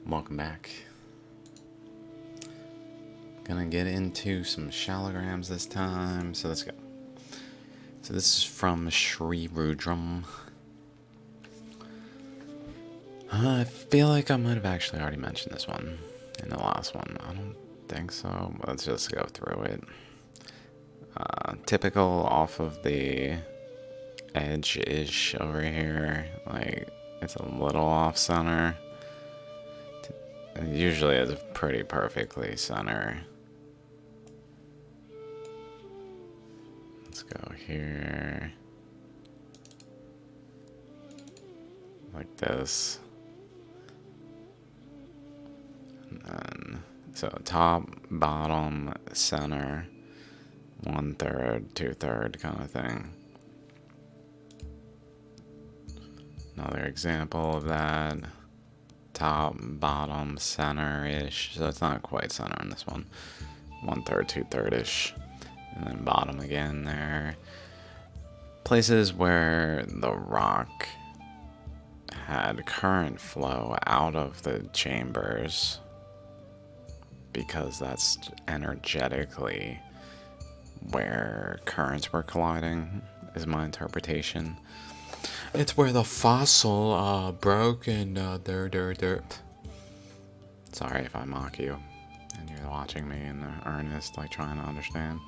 Welcome back. Gonna get into some Shaligrams this time, so let's go. So this is from Shaligrams. I feel like I might have actually already mentioned this one in the last one. I don't think so, but let's just go through it. Typical off of the edge-ish over here, like it's a little off-center. It usually is pretty perfectly center. Let's go here. Like this. And then, so top, bottom, center, 1/3, 2/3 kind of thing. Another example of that. Top, bottom, center-ish. So it's not quite center on this one. 1/3, 2/3-ish. And then bottom again there. Places where the rock had current flow out of the chambers, because that's energetically where currents were colliding, is my interpretation. It's where the fossil broke and Sorry if I mock you and you're watching me in earnest, like trying to understand.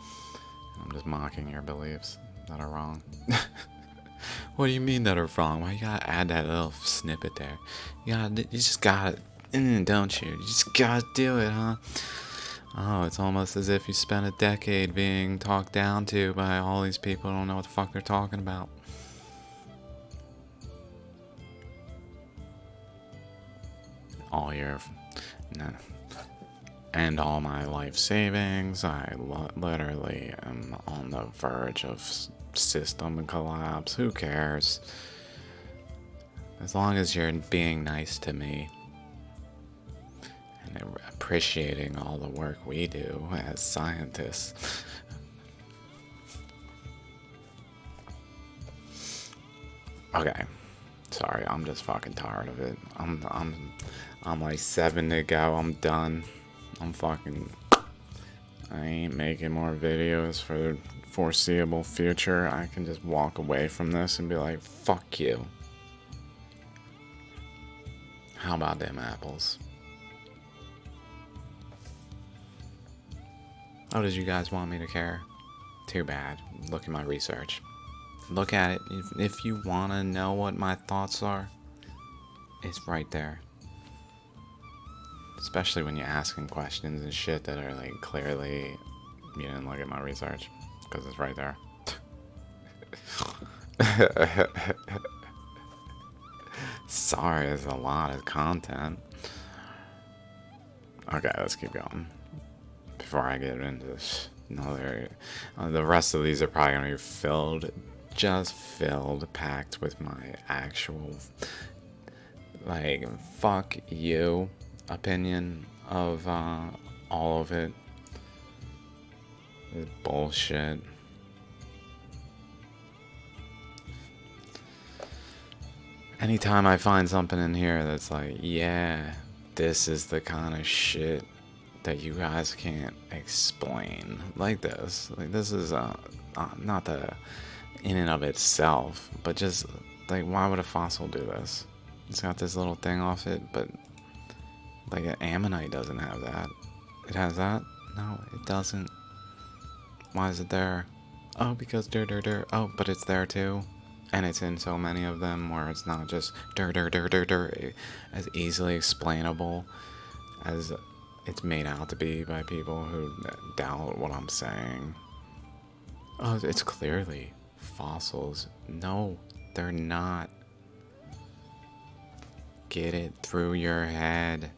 I'm just mocking your beliefs that are wrong. What do you mean that are wrong? Why you gotta add that little snippet there? You just gotta, don't you? You just gotta do it, huh? Oh, it's almost as if you spent a decade being talked down to by all these people who don't know what the fuck they're talking about. All your, and all my life savings, I literally am on the verge of system collapse. Who cares? As long as you're being nice to me and appreciating all the work we do as scientists. Okay, sorry, I'm just fucking tired of it. I'm like 7 to go. I'm done. I ain't making more videos for the foreseeable future. I can just walk away from this and be like, fuck you. How about them apples? Oh, did you guys want me to care? Too bad. Look at my research. Look at it. If you want to know what my thoughts are, it's right there. Especially when you're asking questions and shit that are like clearly you didn't look at my research, because it's right there. Sorry, it's a lot of content. Okay, let's keep going before I get into this. The rest of these are probably gonna be packed with my actual, like, fuck you opinion of all of it. It's bullshit. Anytime I find something in here that's like, yeah, this is the kind of shit that you guys can't explain, like this. Like, this is not the in and of itself, but just like, why would a fossil do this? It's got this little thing off it, but like an ammonite doesn't have that. It has that? No, it doesn't. Why is it there? Oh, because oh, but it's there too. And it's in so many of them where it's not just as easily explainable as it's made out to be by people who doubt what I'm saying. Oh, it's clearly fossils. No, they're not. Get it through your head.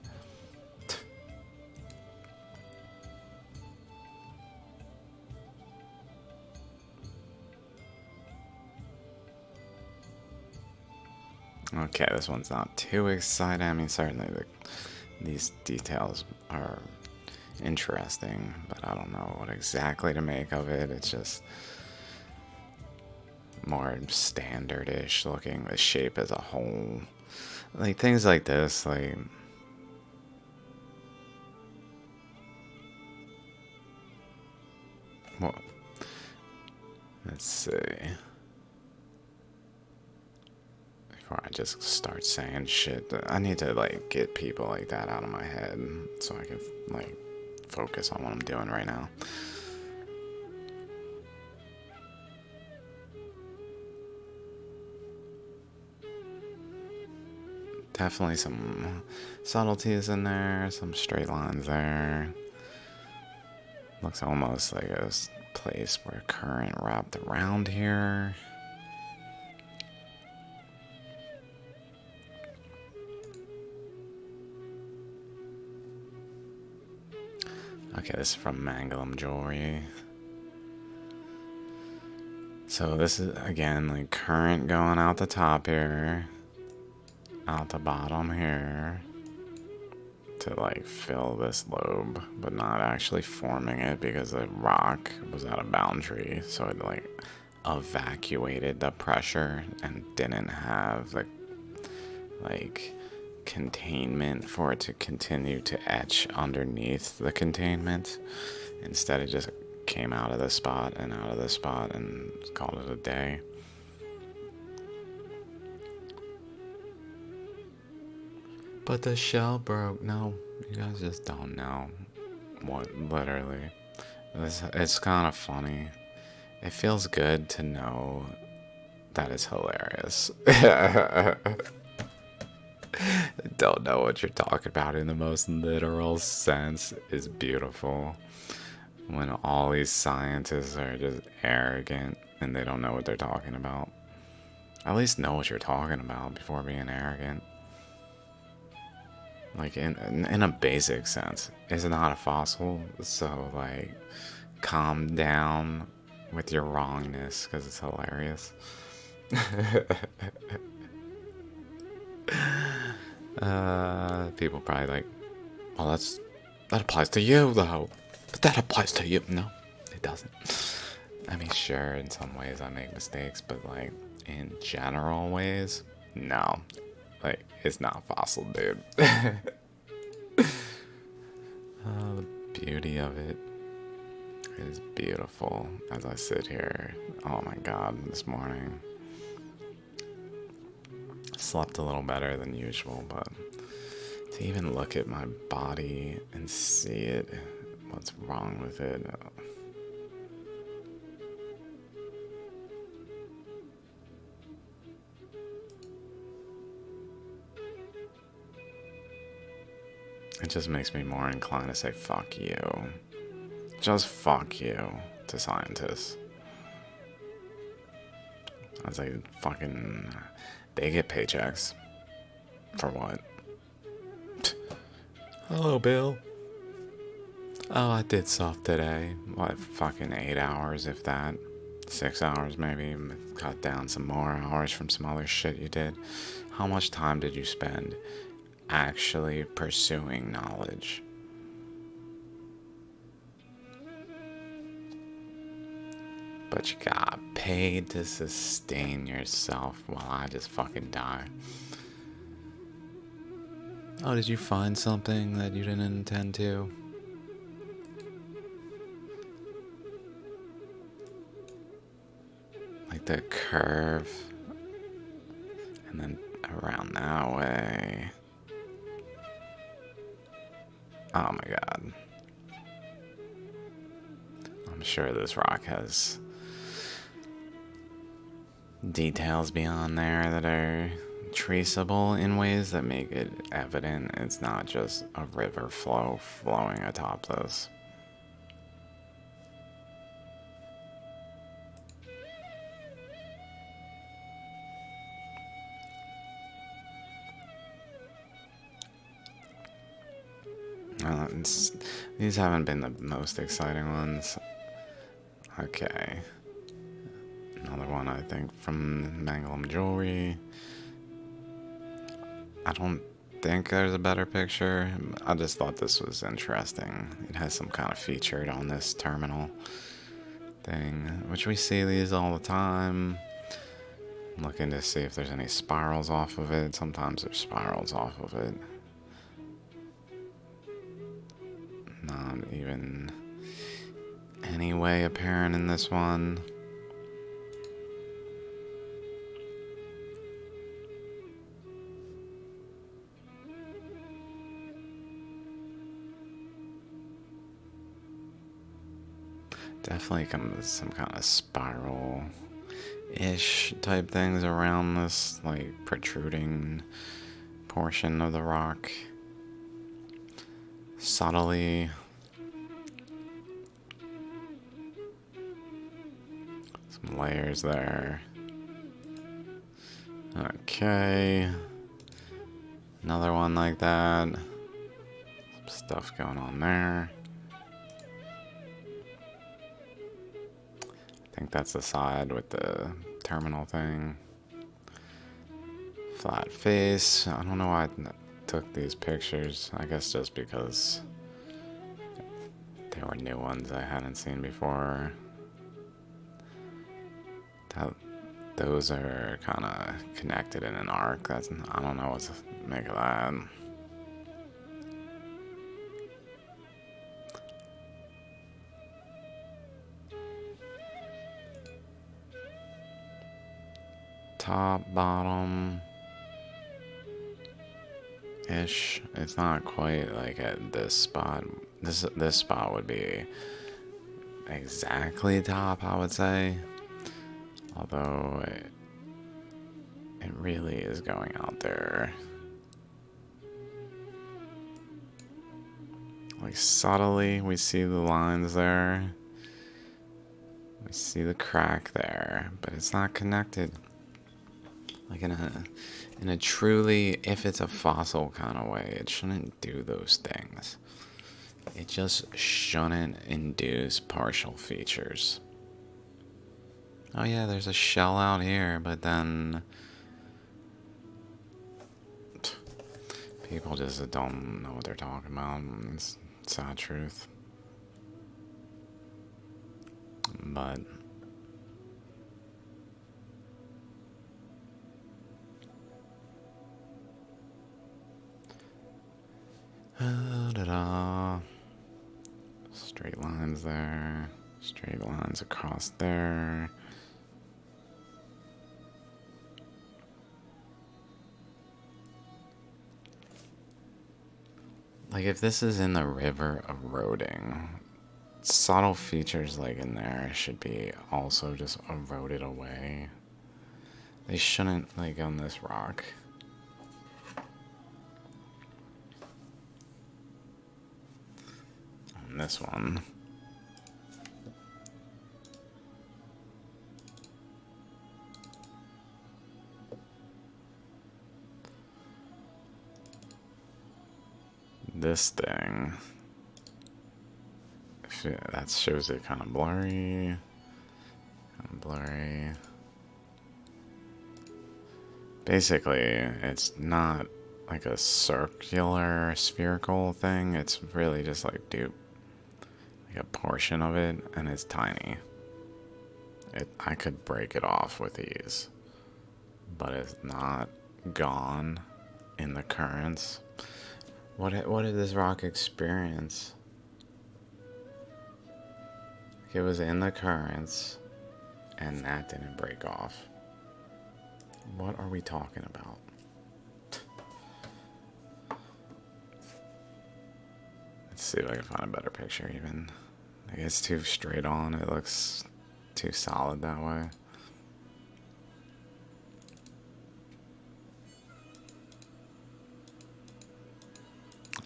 Okay, this one's not too exciting. I mean, certainly these details are interesting, but I don't know what exactly to make of it. It's just more standard-ish looking, the shape as a whole. Like, things like this, like, Let's see. Before I just start saying shit, I need to like get people like that out of my head so I can like focus on what I'm doing right now. Definitely some subtleties in there, some straight lines there. Looks almost like a place where current wrapped around here. Okay, this is from Manglam Jewelry. So this is, again, like current going out the top here. Out the bottom here. To like fill this lobe, but not actually forming it because the rock was at a boundary. So it like evacuated the pressure and didn't have the like containment for it to continue to etch underneath the containment. Instead, it just came out of the spot and out of the spot and called it a day. But the shell broke. No, you guys just don't know what, literally. It's kind of funny. It feels good to know that it's hilarious. Don't know what you're talking about in the most literal sense is beautiful. When all these scientists are just arrogant and they don't know what they're talking about. At least know what you're talking about before being arrogant. Like in a basic sense, it's not a fossil, so like calm down with your wrongness because it's hilarious. People probably like, well, that applies to you though, but that applies to you. No, it doesn't. I mean, sure, in some ways I make mistakes, but like in general ways, no. Like, it's not fossil, dude. Oh, the beauty of it is beautiful as I sit here. Oh my god, this morning. Slept a little better than usual, but to even look at my body and see it, what's wrong with it. It just makes me more inclined to say fuck you. Just fuck you to scientists. I was like, fucking, they get paychecks. For what? Hello, Bill. Oh, I did soft today. What, fucking 8 hours, if that? 6 hours, maybe. Cut down some more hours from some other shit you did. How much time did you spend actually pursuing knowledge? But you got paid to sustain yourself while I just fucking die. Oh, did you find something that you didn't intend to? Like the curve. And then around that way. Oh my god. I'm sure this rock has details beyond there that are traceable in ways that make it evident it's not just a river flow flowing atop this. These haven't been the most exciting ones. Okay. Another one, I think, from Manglam Jewelry. I don't think there's a better picture. I just thought this was interesting. It has some kind of featured on this terminal thing, which we see these all the time. I'm looking to see if there's any spirals off of it. Sometimes there's spirals off of it. Not even any way apparent in this one. Definitely some kind of spiral-ish type things around this, like, protruding portion of the rock. Subtly. Some layers there. Okay. Another one like that. Some stuff going on there. I think that's the side with the terminal thing. Flat face. I don't know why I took these pictures. I guess just because they were new ones I hadn't seen before. Those are kind of connected in an arc. I don't know what to make of that. Top, bottom ish. It's not quite like at this spot. This spot would be exactly top, I would say. Although it really is going out there. Like subtly, we see the lines there. We see the crack there, but it's not connected. Like in a truly, if it's a fossil kind of way, it shouldn't do those things. It just shouldn't induce partial features. Oh yeah, there's a shell out here, but then people just don't know what they're talking about. It's sad truth. But straight lines there, straight lines across there. Like if this is in the river eroding, subtle features like in there should be also just eroded away. They shouldn't, like on this rock. On this one. This thing, that shows it kind of blurry. Basically, it's not like a circular, spherical thing. It's really just like like a portion of it, and it's tiny. I could break it off with ease, but it's not gone in the currents. What did this rock experience? It was in the currents, and that didn't break off. What are we talking about? Let's see if I can find a better picture even. Like it's too straight on. It looks too solid that way.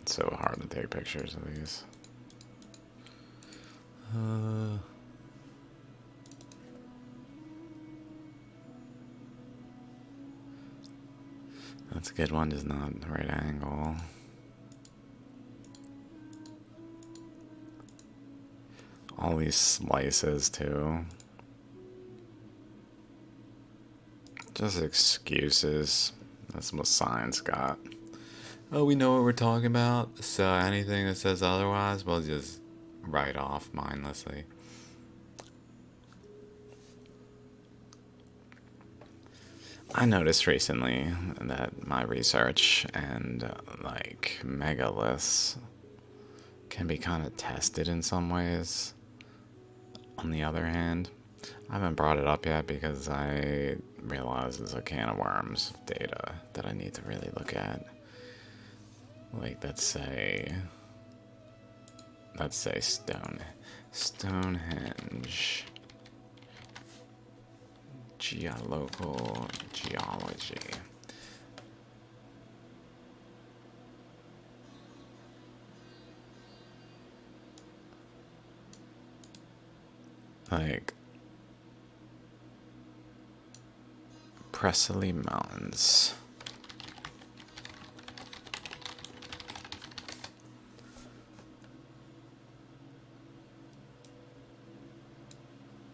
It's so hard to take pictures of these. That's a good one, just not the right angle. All these slices too. Just excuses. That's what science got. Oh, we know what we're talking about, so anything that says otherwise, we'll just write off mindlessly. I noticed recently that my research and like megaliths can be kind of tested in some ways. On the other hand, I haven't brought it up yet because I realize there's a can of worms of data that I need to really look at. Like, let's say let's say Stonehenge. Local geology. Like Presley Mountains.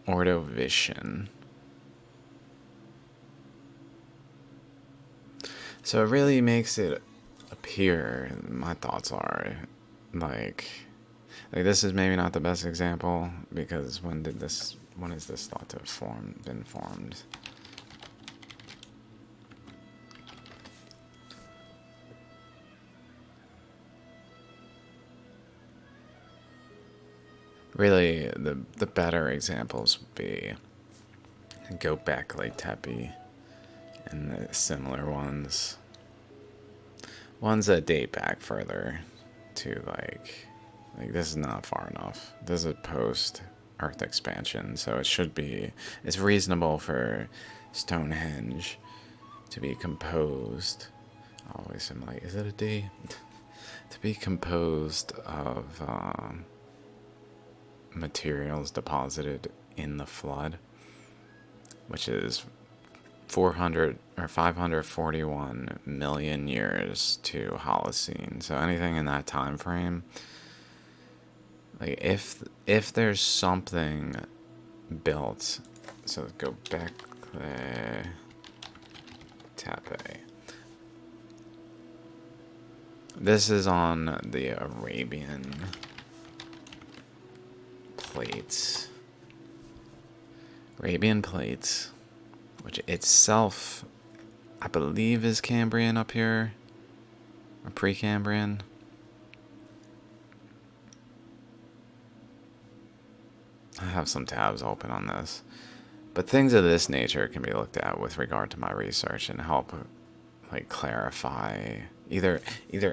Ordovician. So it really makes it appear, my thoughts are, like this is maybe not the best example, because when is this thought to have been formed? Really, the better examples would be Göbekli Tepe and the similar ones. Ones that date back further to like this is not far enough. This is post Earth expansion, so it's reasonable for Stonehenge to be composed. Always I'm like, is it a D? To be composed of materials deposited in the flood, which is 400 or 541 million years to Holocene. So anything in that time frame, like if there's something built, so go back Tepe. This is on the Arabian plates. Arabian plates, which itself, I believe, is Cambrian up here, or Precambrian. I have some tabs open on this, but things of this nature can be looked at with regard to my research and help, like, clarify either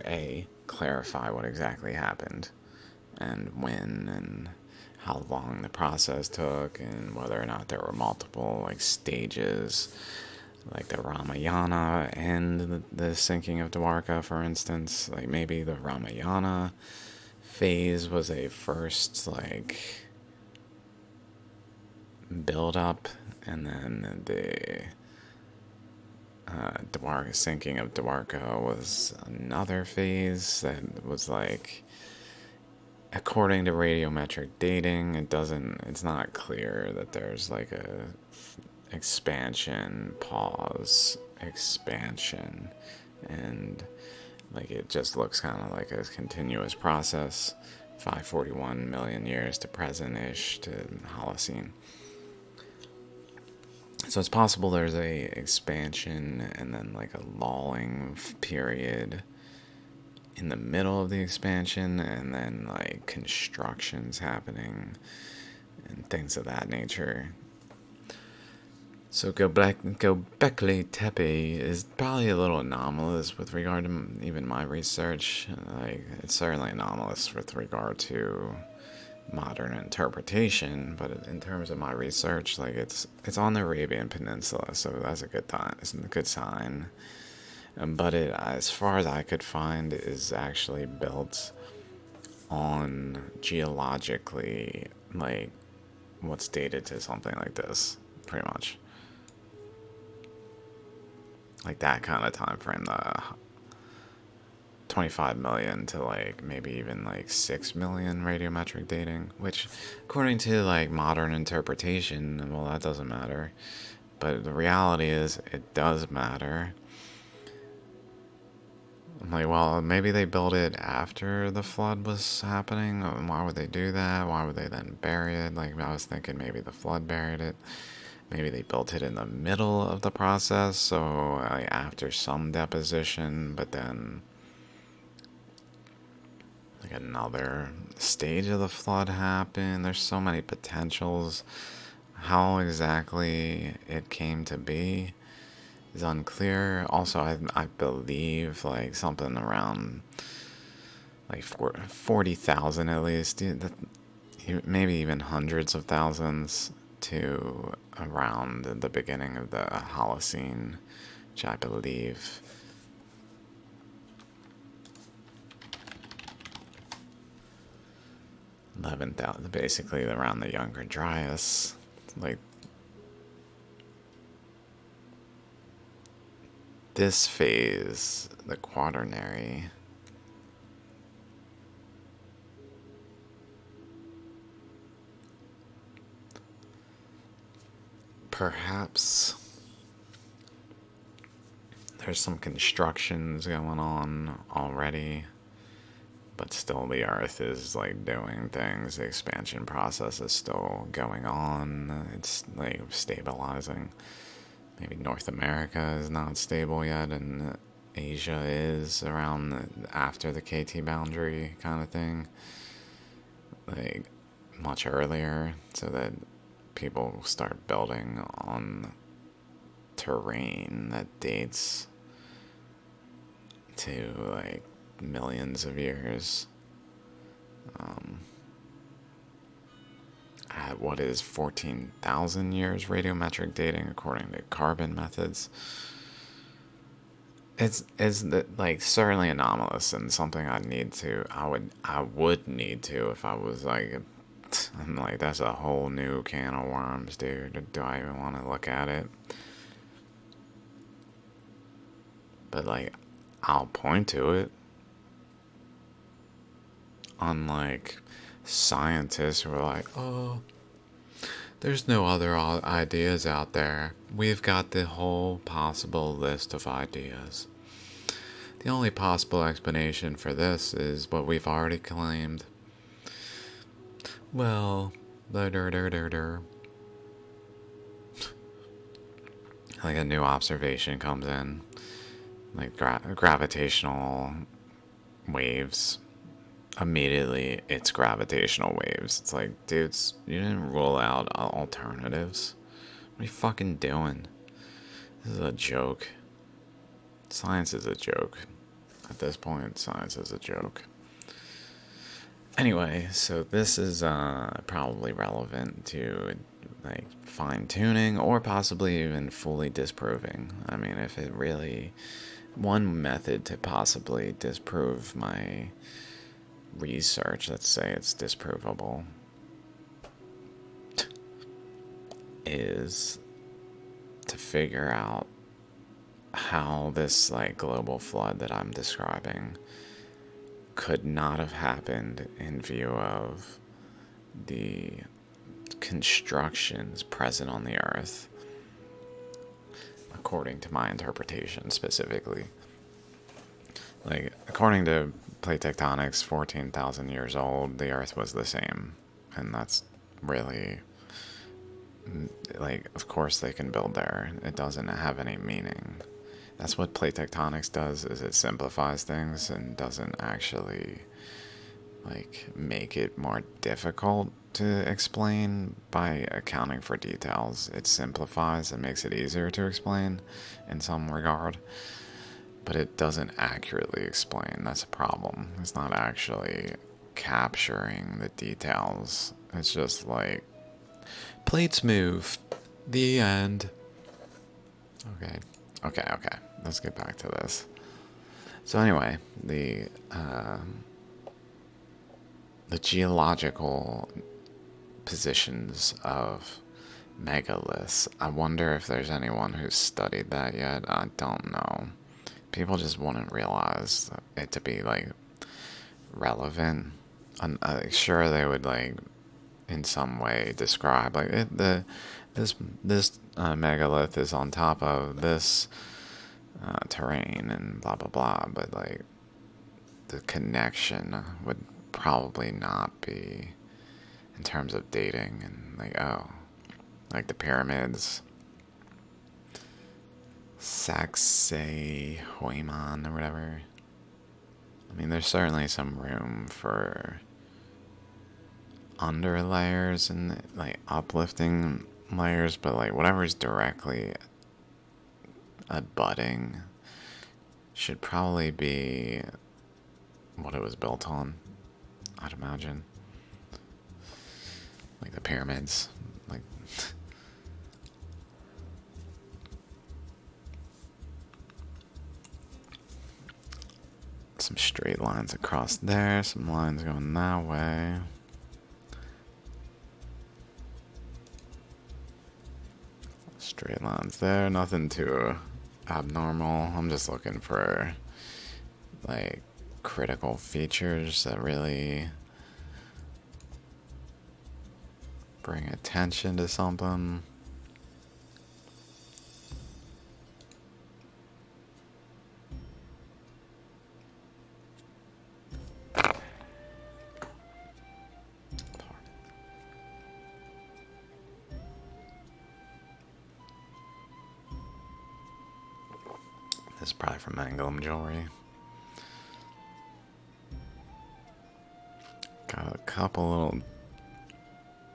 A, clarify what exactly happened, and when, and how long the process took, and whether or not there were multiple like stages, like the Ramayana and the sinking of Dwarka, for instance. Like maybe the Ramayana phase was a first like build up, and then the Dwarka sinking of Dwarka was another phase that was like, according to radiometric dating, it's not clear that there's like a expansion, pause, expansion, and like it just looks kind of like a continuous process, 541 million years to present-ish to Holocene. So it's possible there's a expansion and then like a lulling period in the middle of the expansion, and then like constructions happening and things of that nature. So Göbekli Tepe is probably a little anomalous with regard to even my research. Like it's certainly anomalous with regard to modern interpretation, but in terms of my research, like it's on the Arabian Peninsula, so that's a good sign. But it, as far as I could find, is actually built on geologically, like what's dated to something like this, pretty much. Like that kind of time frame, the 25 million to like maybe even like 6 million radiometric dating, which according to like modern interpretation, well, that doesn't matter. But the reality is it does matter. I'm like, well, maybe they built it after the flood was happening. Why would they do that? Why would they then bury it? Like, I was thinking maybe the flood buried it. Maybe they built it in the middle of the process, so like, after some deposition, but then like another stage of the flood happened. There's so many potentials. How exactly it came to be is unclear. Also, I believe like something around like 40,000 at least, maybe even hundreds of thousands to around the beginning of the Holocene, which I believe 11,000, basically around the Younger Dryas. Like, this phase, the Quaternary, perhaps there's some constructions going on already, but still the Earth is like doing things. The expansion process is still going on. It's like stabilizing. Maybe North America is not stable yet, and Asia is around after the KT boundary kind of thing. Like much earlier, so that people start building on terrain that dates to like millions of years. At what is 14,000 years radiometric dating according to carbon methods. It's like certainly anomalous and something I would need to if I was like, I'm like, that's a whole new can of worms, dude. Do I even want to look at it? But like, I'll point to it. Unlike scientists who are like, oh, there's no other ideas out there. We've got the whole possible list of ideas. The only possible explanation for this is what we've already claimed. Well, like a new observation comes in, like gravitational waves. Immediately, it's gravitational waves. It's like, dudes, you didn't rule out alternatives. What are you fucking doing? This is a joke. Science is a joke. At this point, science is a joke. Anyway, so this is probably relevant to like fine-tuning or possibly even fully disproving. I mean, if it really... One method to possibly disprove my research, let's say it's disprovable, is to figure out how this like global flood that I'm describing could not have happened in view of the constructions present on the Earth, according to my interpretation specifically. Like, according to plate tectonics, 14,000 years old, the Earth was the same. And that's really, like, of course they can build there. It doesn't have any meaning. That's what plate tectonics does, is it simplifies things and doesn't actually, like, make it more difficult to explain by accounting for details. It simplifies and makes it easier to explain in some regard. But it doesn't accurately explain. That's a problem. It's not actually capturing the details. It's just like, plates move. The end. Okay. Let's get back to this. So anyway, the geological positions of megaliths. I wonder if there's anyone who's studied that yet. I don't know. People just wouldn't realize it to be like relevant. I'm sure they would like in some way describe like this megalith is on top of this terrain and blah blah blah, but like the connection would probably not be in terms of dating and like, oh, like the pyramids, Sacsayhuaman or whatever. I mean, there's certainly some room for under layers and like uplifting layers, but like whatever's directly abutting should probably be what it was built on, I'd imagine. Like the pyramids. Like some straight lines across there, some lines going that way. Straight lines there, nothing too abnormal. I'm just looking for like critical features that really bring attention to something. This is probably from Mangum Jewelry. Got a couple little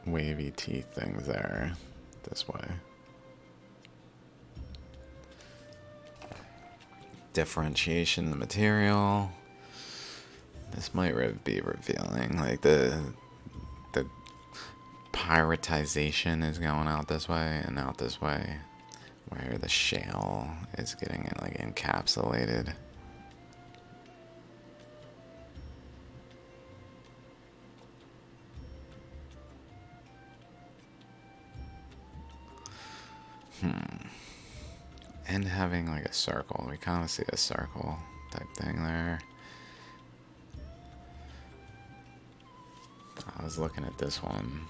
wavy teeth things there, this way. Differentiation in the material. This might be revealing, like the pyritization is going out this way and out this way, where the shale is getting like encapsulated. And having like a circle, we kind of see a circle type thing there. I was looking at this one.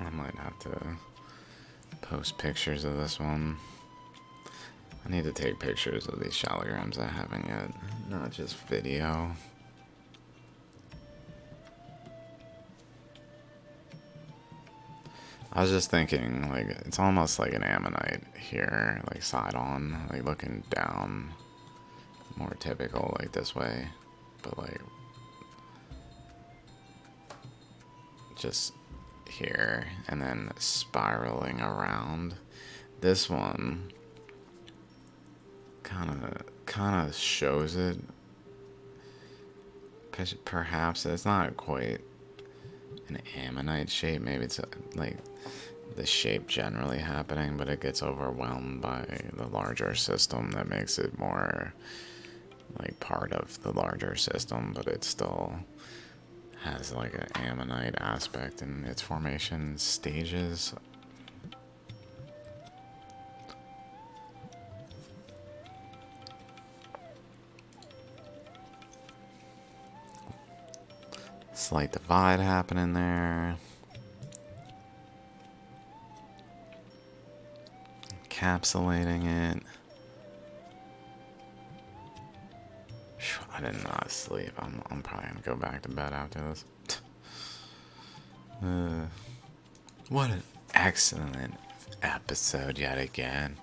I might have to post pictures of this one. I need to take pictures of these Shaligrams I haven't yet, not just video. I was just thinking, like, it's almost like an ammonite here, like side on, like looking down, more typical, like this way, but like, just here, and then spiraling around. This one kind of shows it. Perhaps it's not quite an ammonite shape. Maybe it's like the shape generally happening, but it gets overwhelmed by the larger system that makes it more like part of the larger system, but it still has like an ammonite aspect in its formation stages. Slight divide happening there. Encapsulating it. I did not sleep. I'm probably gonna go back to bed after this. What an excellent episode yet again.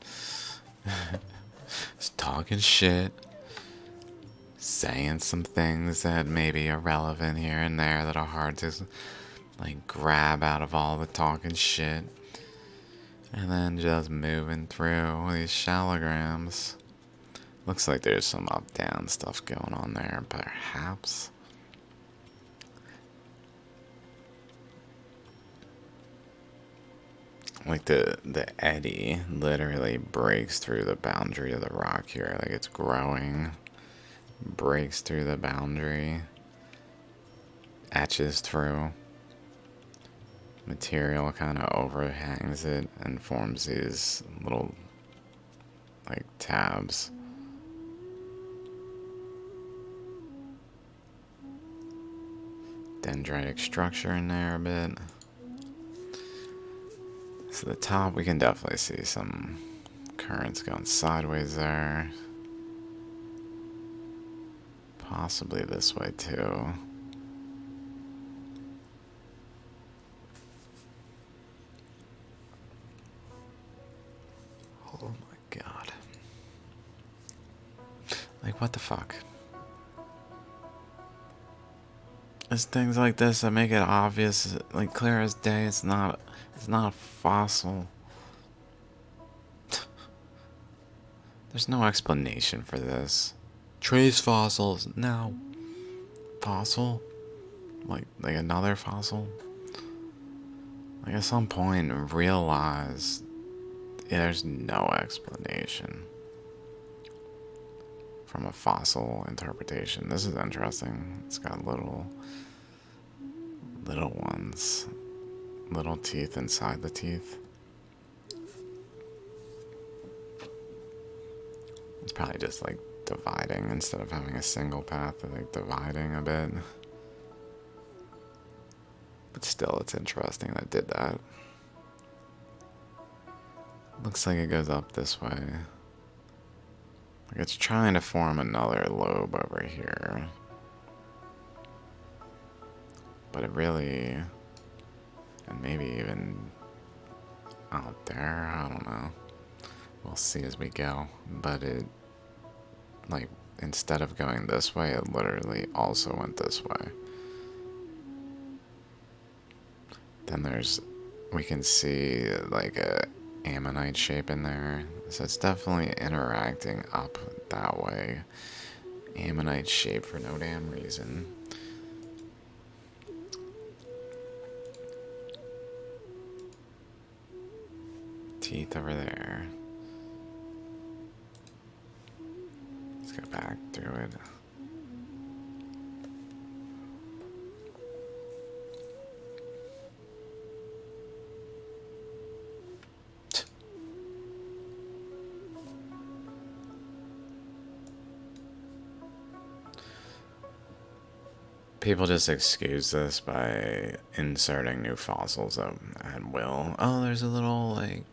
Just talking shit. Saying some things that may be irrelevant here and there that are hard to like grab out of all the talking shit. And then just moving through these Shaligrams. Looks like there's some up-down stuff going on there, perhaps. Like the eddy literally breaks through the boundary of the rock here. Like it's growing, breaks through the boundary, etches through. Material kind of overhangs it and forms these little like tabs. Dendritic structure in there a bit. So the top, we can definitely see some currents going sideways there. Possibly this way too. Oh my god. Like, what the fuck? It's things like this that make it obvious, like clear as day, it's not a fossil. There's no explanation for this. Trace fossils. No. Fossil? Like another fossil? Like at some point realize there's no explanation from a fossil interpretation. This is interesting. It's got little ones. Little teeth inside the teeth. It's probably just like dividing instead of having a single path, like dividing a bit. But still, it's interesting that it did that. Looks like it goes up this way. Like it's trying to form another lobe over here. But it really, and maybe even out there, I don't know. We'll see as we go. But it, like, instead of going this way, it literally also went this way. Then we can see like a ammonite shape in there. So it's definitely interacting up that way. Ammonite shape for no damn reason. Teeth over there. Let's go back through it. People just excuse this by inserting new fossils at will. Oh, there's a little, like,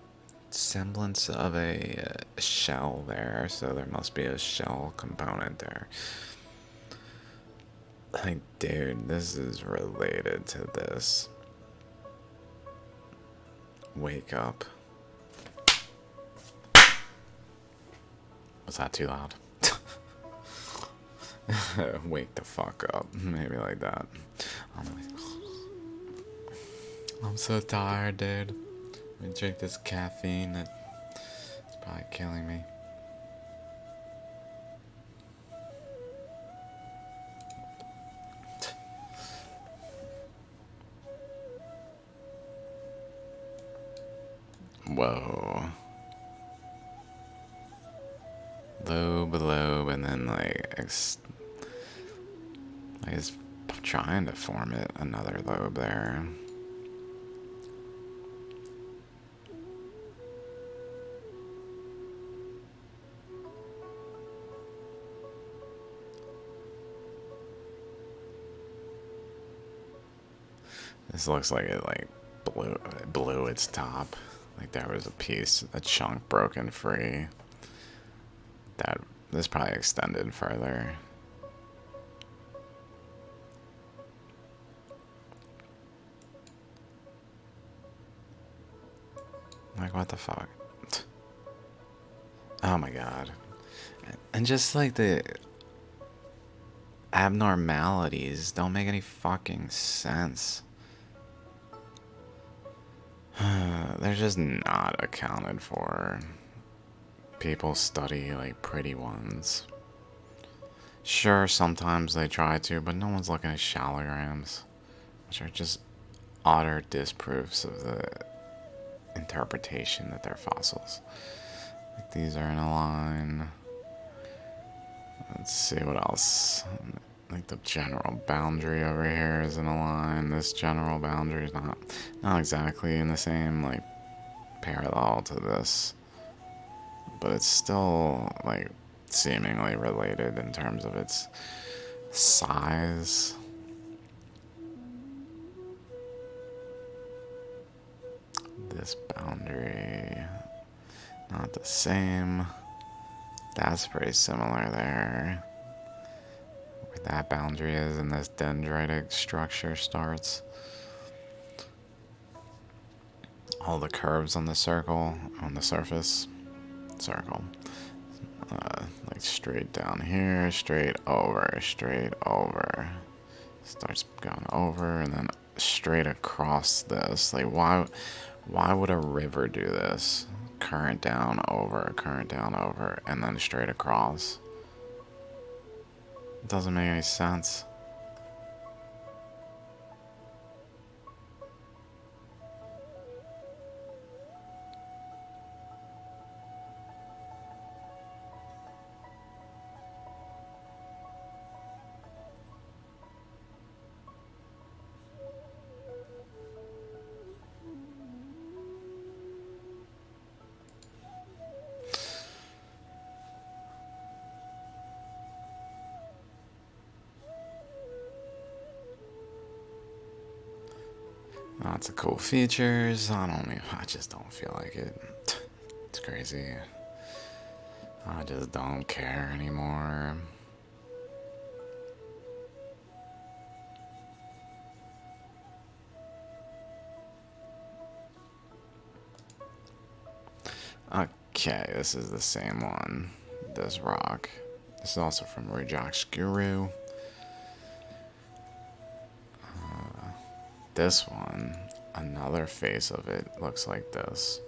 semblance of a shell there, so there must be a shell component there. Like, dude, this is related to this. Wake up. Was that too loud? Wake the fuck up. Maybe like that. I'm so tired, dude. Let me drink this caffeine. It's probably killing me. Whoa. Lobe, and then like it's trying to form it another lobe there. This looks like it like blew its top. Like there was a chunk broken free. This probably extended further. Like what the fuck? Oh my god. And just like the abnormalities don't make any fucking sense. They're just not accounted for. People study like pretty ones. Sure, sometimes they try to, but no one's looking at shaligrams, which are just utter disproofs of the interpretation that they're fossils. Like these are in a line. Let's see what else. Like the general boundary over here is in a line. This general boundary is not exactly in the same like parallel to this, but it's still like seemingly related in terms of its size. This boundary, not the same. That's pretty similar there. Where that boundary is and this dendritic structure starts. All the curves on the circle, on the surface, circle. Like straight down here, straight over. Starts going over and then straight across this. Like why would a river do this? current down over, and then straight across. It doesn't make any sense. Lots of cool features. I just don't feel like it. It's crazy. I just don't care anymore. Okay, this is the same one. This rock. This is also from Rajak's Guru. This one, another face of it looks like this.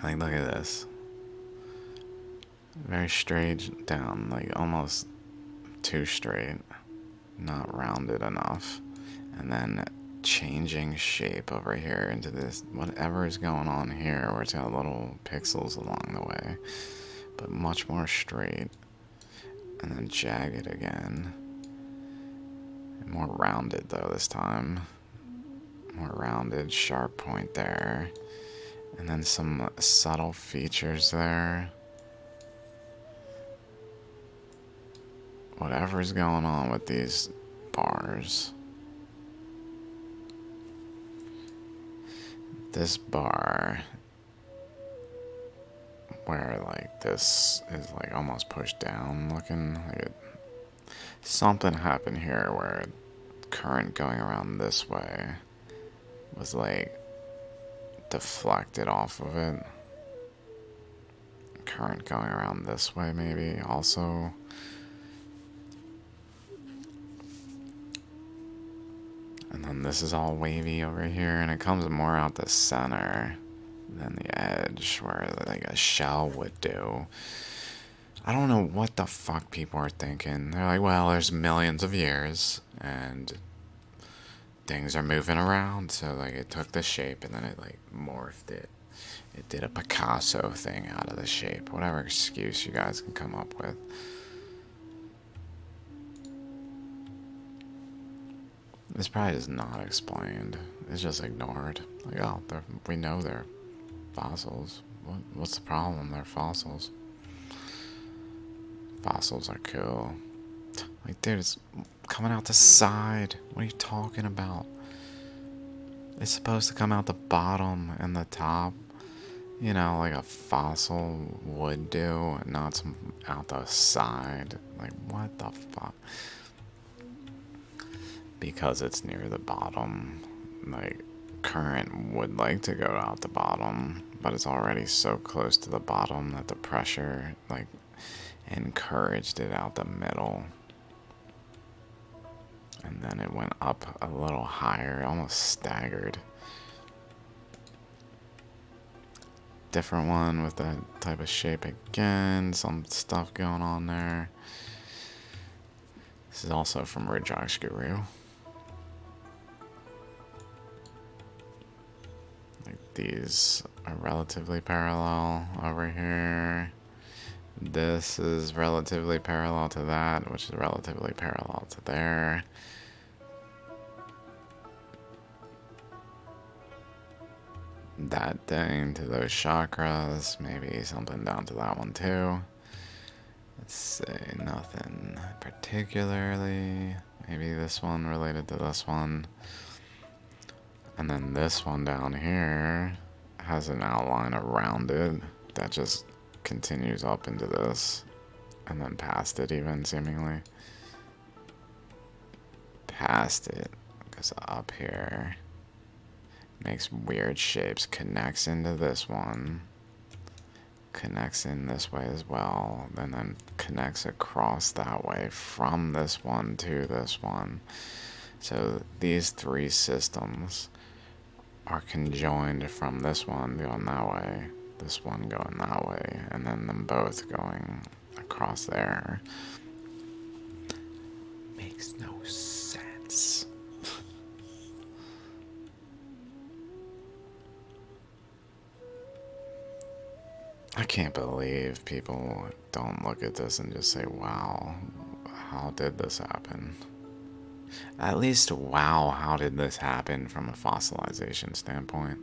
Like, look at this. Very straight down, like almost too straight. Not rounded enough. And then changing shape over here into this, whatever is going on here, where it's got little pixels along the way. But much more straight. And then jagged again. More rounded though this time. More rounded, sharp point there. And then some subtle features there. Whatever's going on with these bars. This bar, where like this is like almost pushed down looking, like something happened here where current going around this way was like deflected off of it. Current going around this way maybe also. And then this is all wavy over here, and it comes more out the center than the edge, where like a shell would do. I don't know what the fuck people are thinking. They're like, well, there's millions of years, and things are moving around, so like it took the shape, and then it like morphed it. It did a Picasso thing out of the shape. Whatever excuse you guys can come up with. It's probably just not explained. It's just ignored. Like, oh, we know they're fossils. What's the problem? They're fossils. Fossils are cool. Like, dude, it's coming out the side. What are you talking about? It's supposed to come out the bottom and the top. You know, like a fossil would do, and not some out the side. Like, what the fuck? Because it's near the bottom, like, current would like to go out the bottom, but it's already so close to the bottom that the pressure, like, encouraged it out the middle. And then it went up a little higher, almost staggered. Different one with that type of shape again, some stuff going on there. This is also from Rajak's Guru. These are relatively parallel over here. This is relatively parallel to that, which is relatively parallel to there. That thing to those chakras, maybe something down to that one too. Let's see, nothing particularly. Maybe this one related to this one. And then this one down here has an outline around it that just continues up into this. And then past it even, seemingly. Past it, goes up here. Makes weird shapes, connects into this one. Connects in this way as well. And then connects across that way from this one to this one. So these three systems are conjoined from this one going that way, this one going that way, and then them both going across there. Makes no sense. I can't believe people don't look at this and just say, wow, how did this happen? At least, wow, how did this happen from a fossilization standpoint?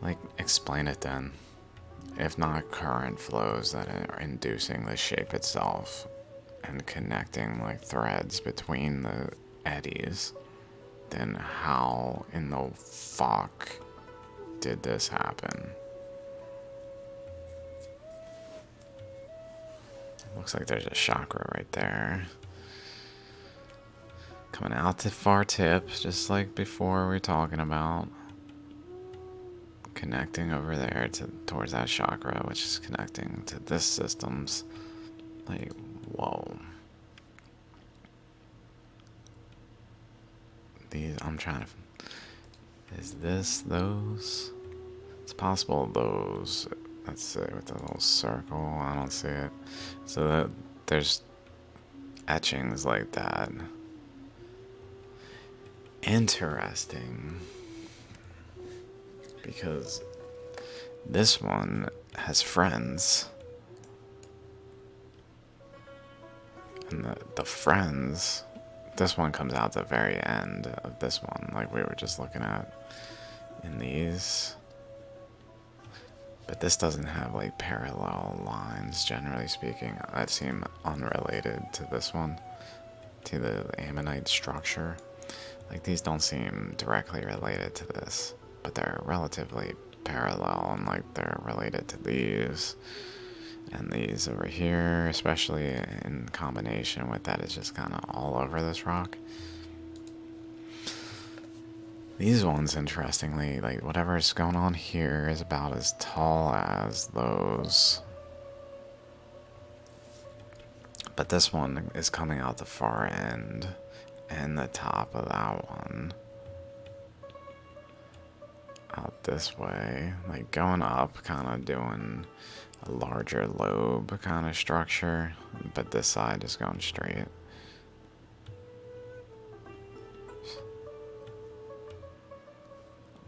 Like, explain it then. If not current flows that are inducing the shape itself and connecting like threads between the eddies, then how in the fuck did this happen? Looks like there's a chakra right there. Coming out the far tip, just like before we were talking about. Connecting over there towards that chakra, which is connecting to this system's. Like, whoa. These, I'm trying to. Is this those? It's possible those. Let's see, with the little circle. I don't see it. So that there's etchings like that. Interesting. Because this one has friends. And the friends, this one comes out the very end of this one, like we were just looking at in these. But this doesn't have like parallel lines, generally speaking, that seem unrelated to this one, to the ammonite structure. Like these don't seem directly related to this, but they're relatively parallel and like they're related to these and these over here, especially in combination with that. It's just kind of all over this rock. These ones, interestingly, like whatever's going on here is about as tall as those. But this one is coming out the far end and the top of that one. Out this way, like going up, kind of doing a larger lobe kind of structure, but this side is going straight.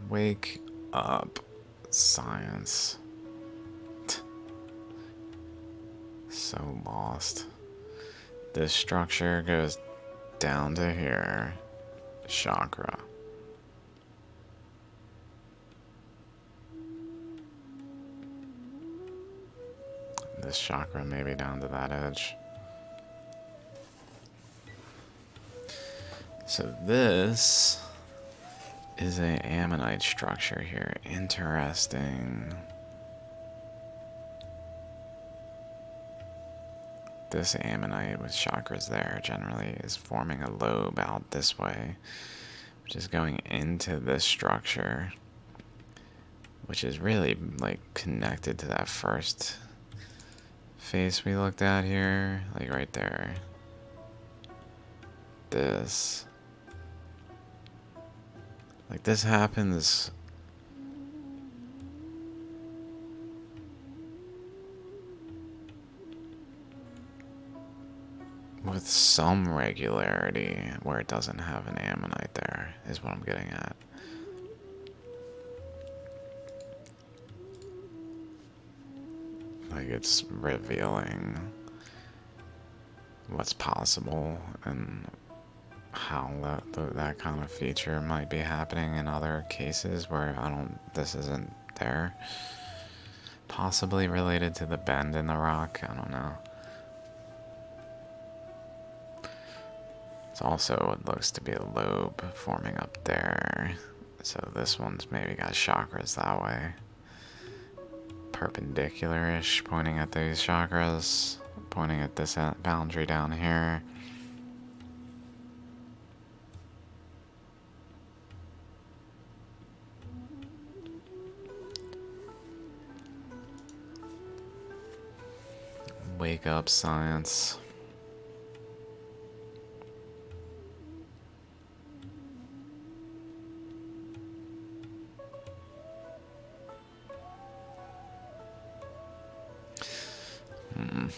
Wake up, science. So lost. This structure goes down to here. Chakra. This chakra maybe down to that edge. So this is an ammonite structure here. Interesting. This ammonite with chakras there generally is forming a lobe out this way, which is going into this structure, which is really like connected to that first face we looked at here, like right there. This. Like this happens with some regularity where it doesn't have an ammonite there, is what I'm getting at. Like it's revealing what's possible and how that kind of feature might be happening in other cases where this isn't there. Possibly related to the bend in the rock, I don't know. It's also what looks to be a lobe forming up there. So this one's maybe got chakras that way. Perpendicular-ish, pointing at these chakras, pointing at this boundary down here. Wake up, science.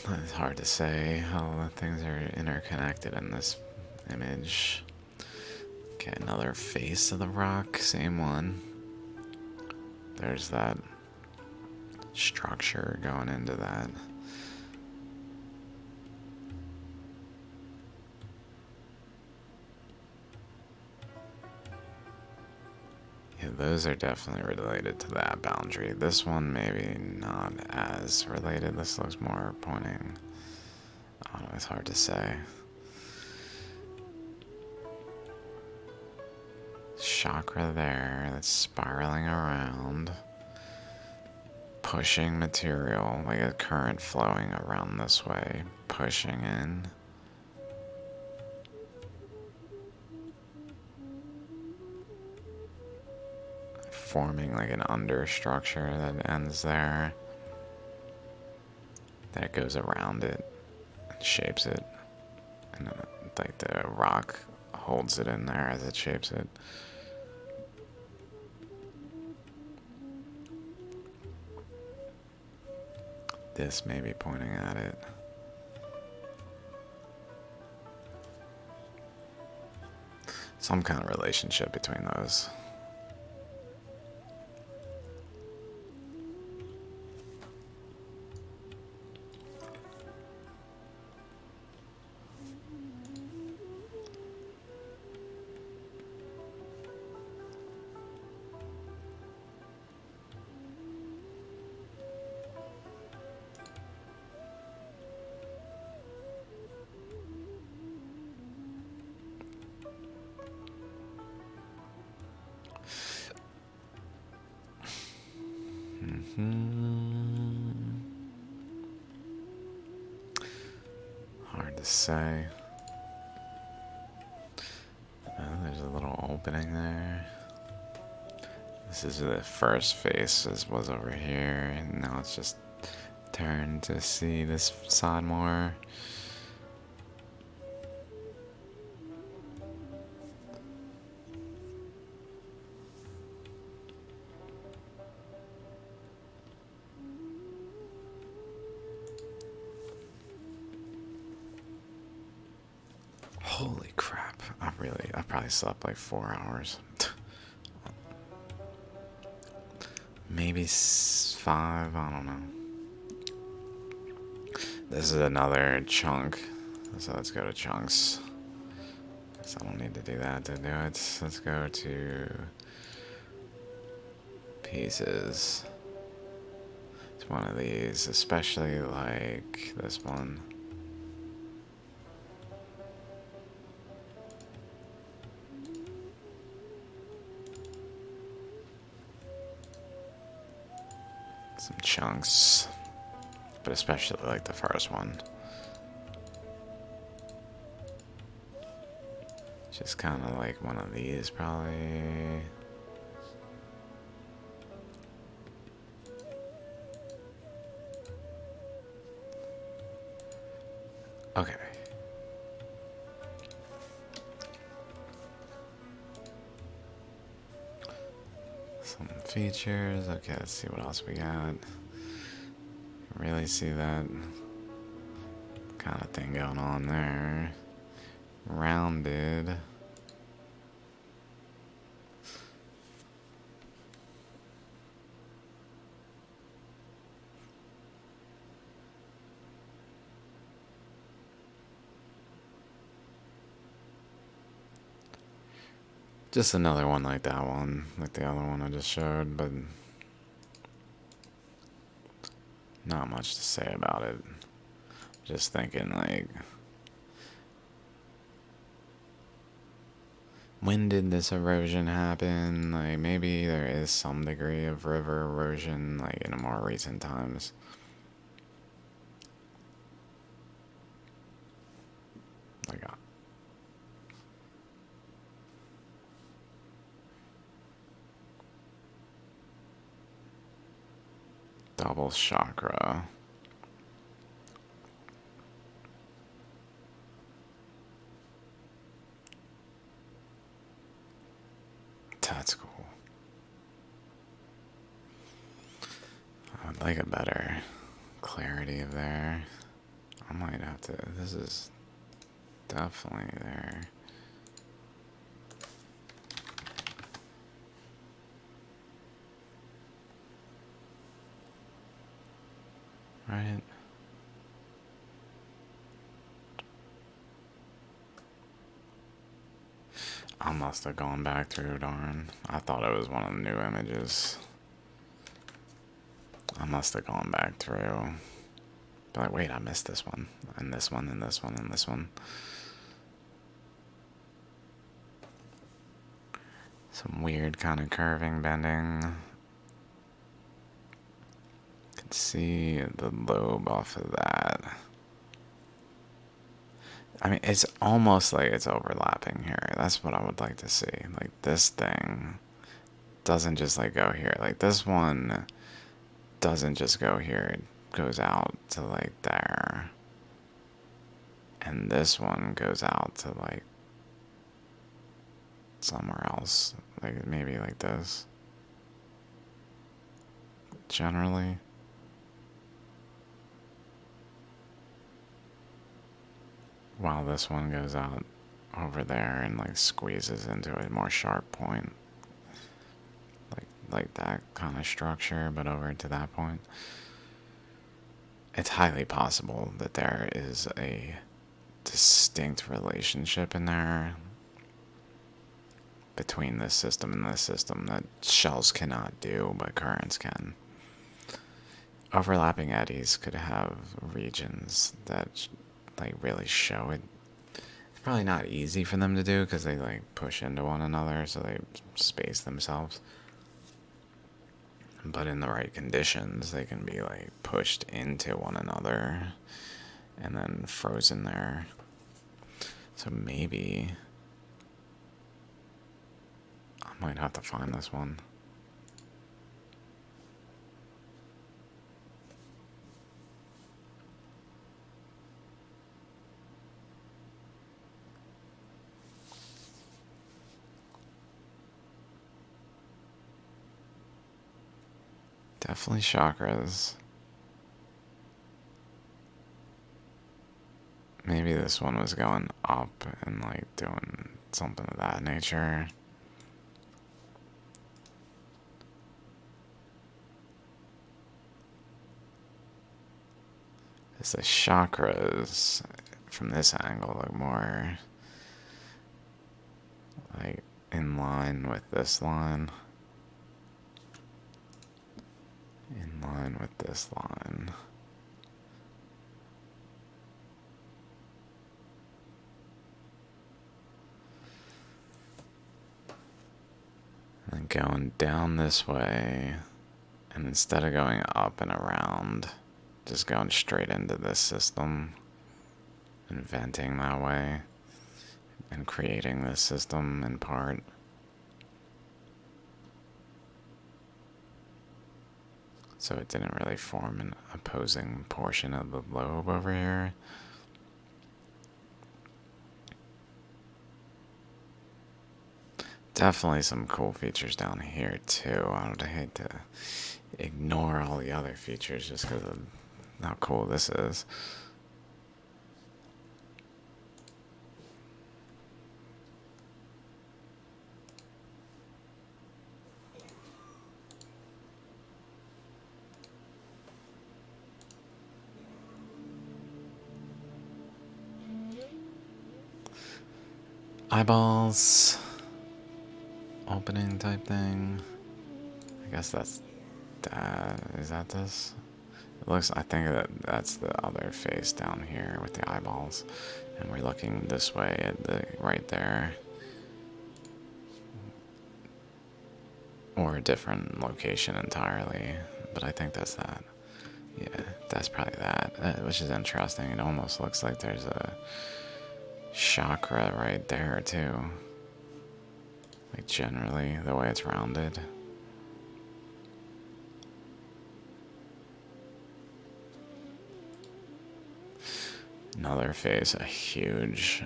It's hard to say how the things are interconnected in this image. Okay, another face of the rock, same one. There's that structure going into that. Yeah, those are definitely related to that boundary. This one maybe not as related. This looks more pointing. I don't know, it's hard to say. Chakra there that's spiraling around, pushing material, like a current flowing around this way, pushing in. Forming like an understructure that ends there. That goes around it and shapes it. And like the rock holds it in there as it shapes it. This may be pointing at it. Some kind of relationship between those. Hard to say. There's a little opening there. This is the first face. This was over here, and now it's just turned to see this side more. Holy crap. I probably slept like 4 hours. Maybe 5, I don't know. This is another chunk. So let's go to chunks. So I don't need to do that to do it. Let's go to pieces. It's one of these, especially like this one. Some chunks, but especially like the first one. Just kind of like one of these, probably. Okay. Some features. Okay, let's see what else we got. Really see that kind of thing going on there. Rounded. Just another one like that one, like the other one I just showed, but not much to say about it. Just thinking like, when did this erosion happen? Like maybe there is some degree of river erosion like in more recent times. Like double chakra. That's cool. I would like a better clarity of there. might have to. This is definitely there. Right? I must have gone back through, darn. I thought it was one of the new images. I must have gone back through. But like, wait, I missed this one. And this one, and this one, and this one. Some weird kind of curving, bending. Can see the lobe off of that. I mean, it's almost like it's overlapping here. That's what I would like to see. Like, this thing doesn't just, like, go here. Like, this one doesn't just go here. It goes out to, like, there. And this one goes out to, like, somewhere else. Like, maybe like this. Generally. While this one goes out over there and like squeezes into a more sharp point. Like that kind of structure, but over to that point. It's highly possible that there is a distinct relationship in there between this system and this system that shells cannot do, but currents can. Overlapping eddies could have regions that like really show it. It's probably not easy for them to do because they like push into one another, so they space themselves. But in the right conditions, they can be like pushed into one another and then frozen there. So maybe I might have to find this one. Definitely chakras. Maybe this one was going up and like doing something of that nature. Because the chakras from this angle look more like in line with this line. In line with this line. And then going down this way, and instead of going up and around, just going straight into this system and venting that way and creating this system in part. So it didn't really form an opposing portion of the lobe over here. Definitely some cool features down here too. I would hate to ignore all the other features just because of how cool this is. Eyeballs. Opening type thing. I guess that's that. Is that this? It looks, I think that's the other face down here with the eyeballs. And we're looking this way at the right there. Or a different location entirely. But I think that's that. Yeah, that's probably that. Which is interesting. It almost looks like there's a chakra right there too. Like generally, the way it's rounded. Another face, a huge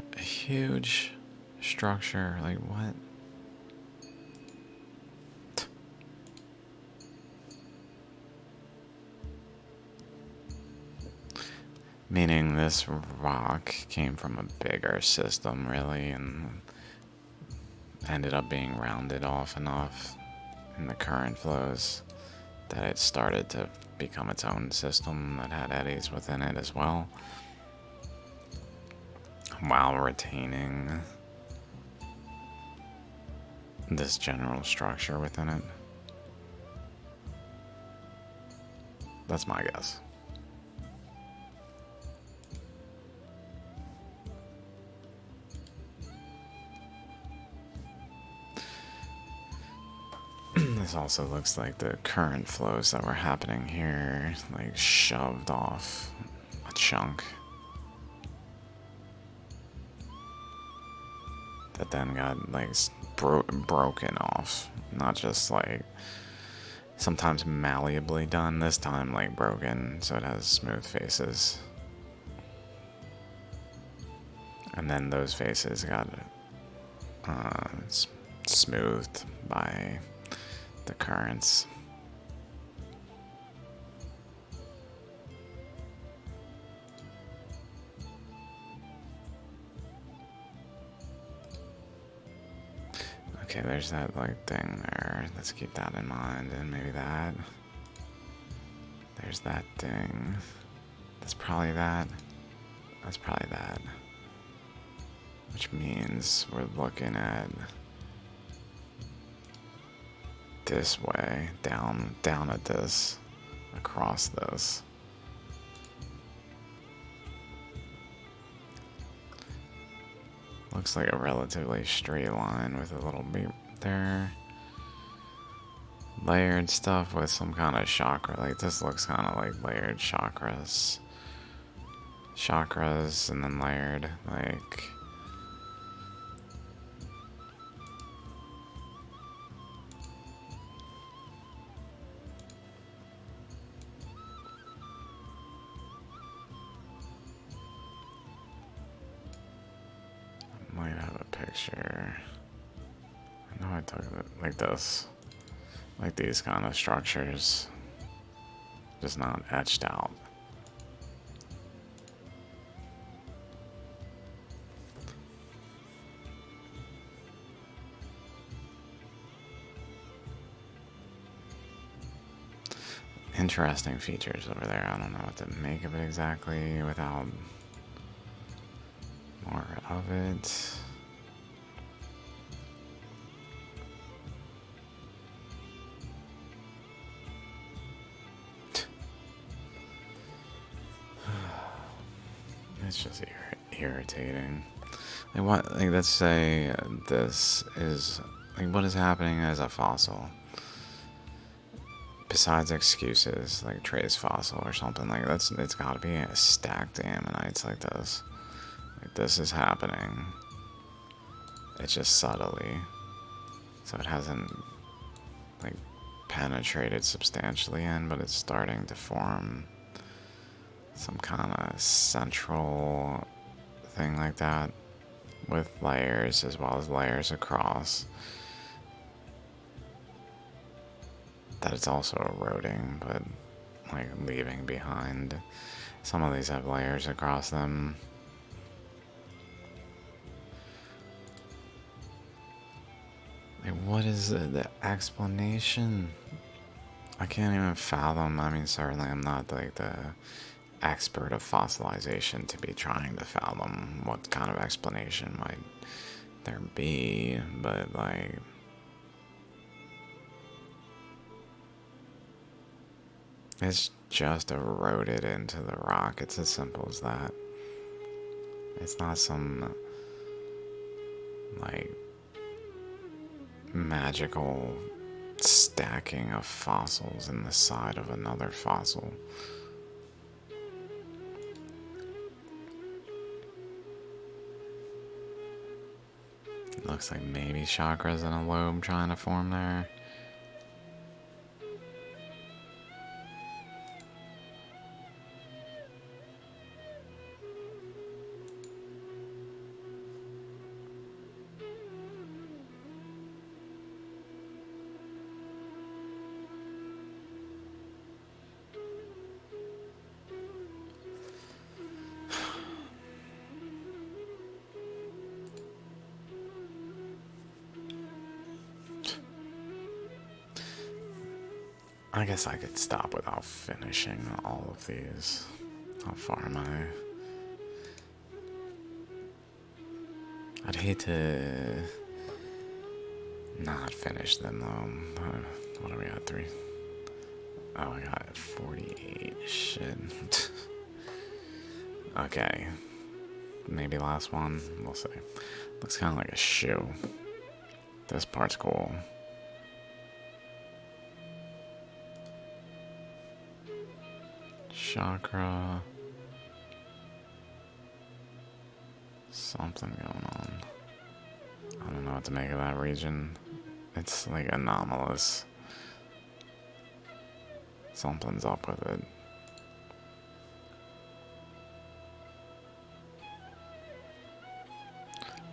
structure. Like what? Meaning this rock came from a bigger system, really, and ended up being rounded off enough in the current flows that it started to become its own system that had eddies within it as well, while retaining this general structure within it. That's my guess. This also looks like the current flows that were happening here, like shoved off a chunk that then got like broken off. Not just like sometimes malleably done, this time like broken so it has smooth faces. And then those faces got smoothed by the currents. Okay, there's that like thing there. Let's keep that in mind, and maybe that. There's that thing. That's probably that. That's probably that. Which means we're looking at this way, down at this, across this. Looks like a relatively straight line with a little beep there. Layered stuff with some kind of chakra. Like this looks kind of like layered chakras. Chakras and then layered, like. Might have a picture. I know I took it like this. Like these kind of structures. Just not etched out. Interesting features over there. I don't know what to make of it exactly without more of it. It's just irritating. Like what? Like let's say this is like what is happening as a fossil. Besides excuses like trace fossil or something like that's, it's got to be a stacked ammonites like this. Like this is happening. It's just subtly, so it hasn't like penetrated substantially in, but it's starting to form some kind of central thing like that with layers as well as layers across. That it's also eroding, but like leaving behind. Some of these have layers across them. Like, what is the explanation? I can't even fathom. I mean, certainly I'm not like the expert of fossilization to be trying to fathom what kind of explanation might there be, but like it's just eroded into the rock. It's as simple as that. It's not some like magical stacking of fossils in the side of another fossil. It looks like maybe chakras in a lobe trying to form there. I guess I could stop without finishing all of these. How far am I? I'd hate to not finish them though. What do we got? 3? Oh, I got 48. Shit. Okay. Maybe last one. We'll see. Looks kind of like a shoe. This part's cool. Chakra. Something going on. I don't know what to make of that region. It's like anomalous. Something's up with it.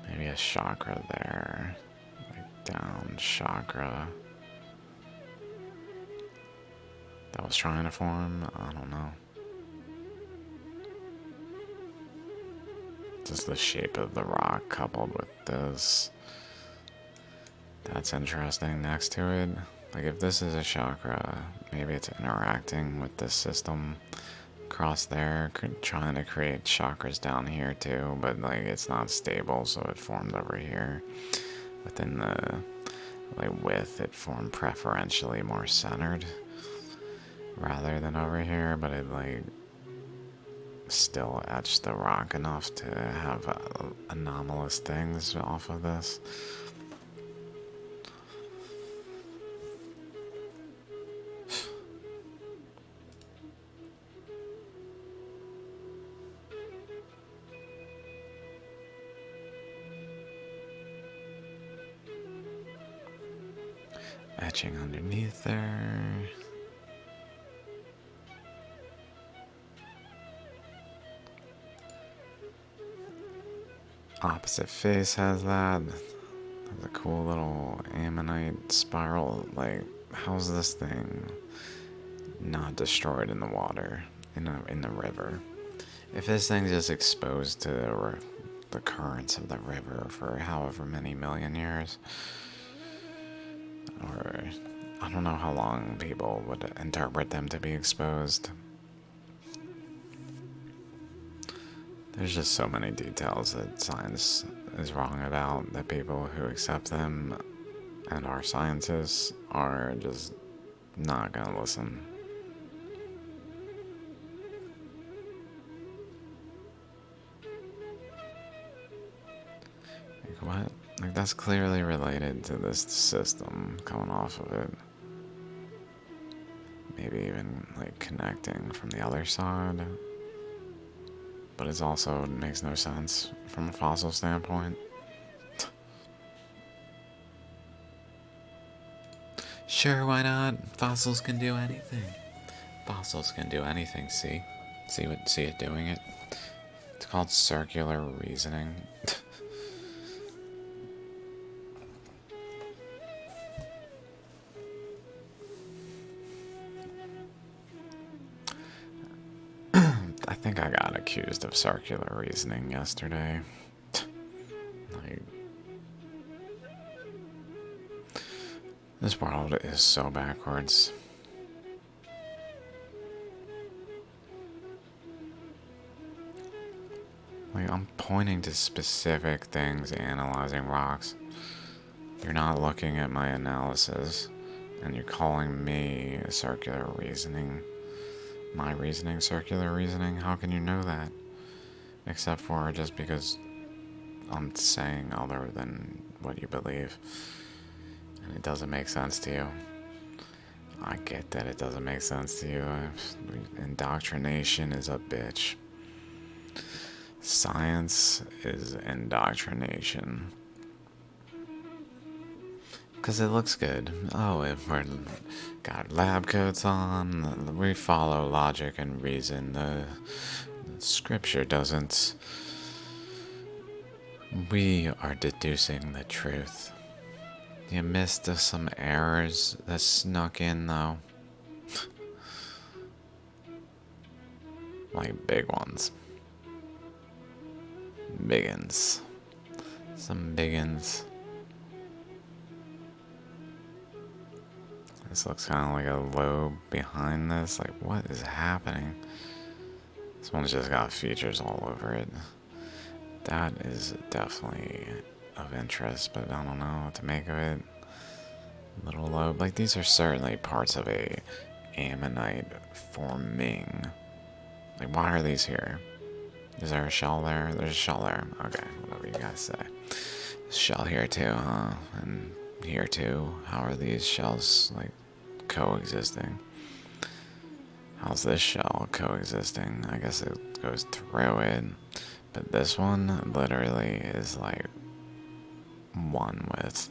Maybe a chakra there. Like down chakra. That was trying to form? I don't know. Just the shape of the rock coupled with this. That's interesting next to it. Like if this is a chakra, maybe it's interacting with this system across there, trying to create chakras down here too, but like it's not stable, so it formed over here. Within the like width, it formed preferentially more centered rather than over here, but it like still etched the rock enough to have anomalous things off of this. Etching underneath there. Opposite face has that. Has a cool little ammonite spiral. Like, how's this thing not destroyed in the water, in the river? If this thing's just exposed to the currents of the river for however many million years, or I don't know how long people would interpret them to be exposed. There's just so many details that science is wrong about that people who accept them and are scientists are just not gonna listen. Like what? Like that's clearly related to this system coming off of it. Maybe even like connecting from the other side. But it also makes no sense from a fossil standpoint. Sure, why not? Fossils can do anything. Fossils can do anything, see? See it doing it? It's called circular reasoning. I think I got accused of circular reasoning yesterday. Like, this world is so backwards. Like, I'm pointing to specific things, analyzing rocks. You're not looking at my analysis, and you're calling me circular reasoning. My reasoning, circular reasoning? How can you know that? Except for just because I'm saying other than what you believe. And it doesn't make sense to you. I get that it doesn't make sense to you. Indoctrination is a bitch. Science is indoctrination. Because it looks good. Oh, if we're got lab coats on, we follow logic and reason. The scripture doesn't. We are deducing the truth. You missed some errors that snuck in, though. Like big ones. Biggins. Some biggins. This looks kind of like a lobe behind this. Like, what is happening? This one's just got features all over it. That is definitely of interest, but I don't know what to make of it. Little lobe. Like, these are certainly parts of a ammonite forming. Like, why are these here? Is there a shell there? There's a shell there. Okay, whatever you guys say. Shell here too, huh? And here too. How are these shells, like, coexisting? How's this shell coexisting? I guess it goes through it. But this one literally is like one with,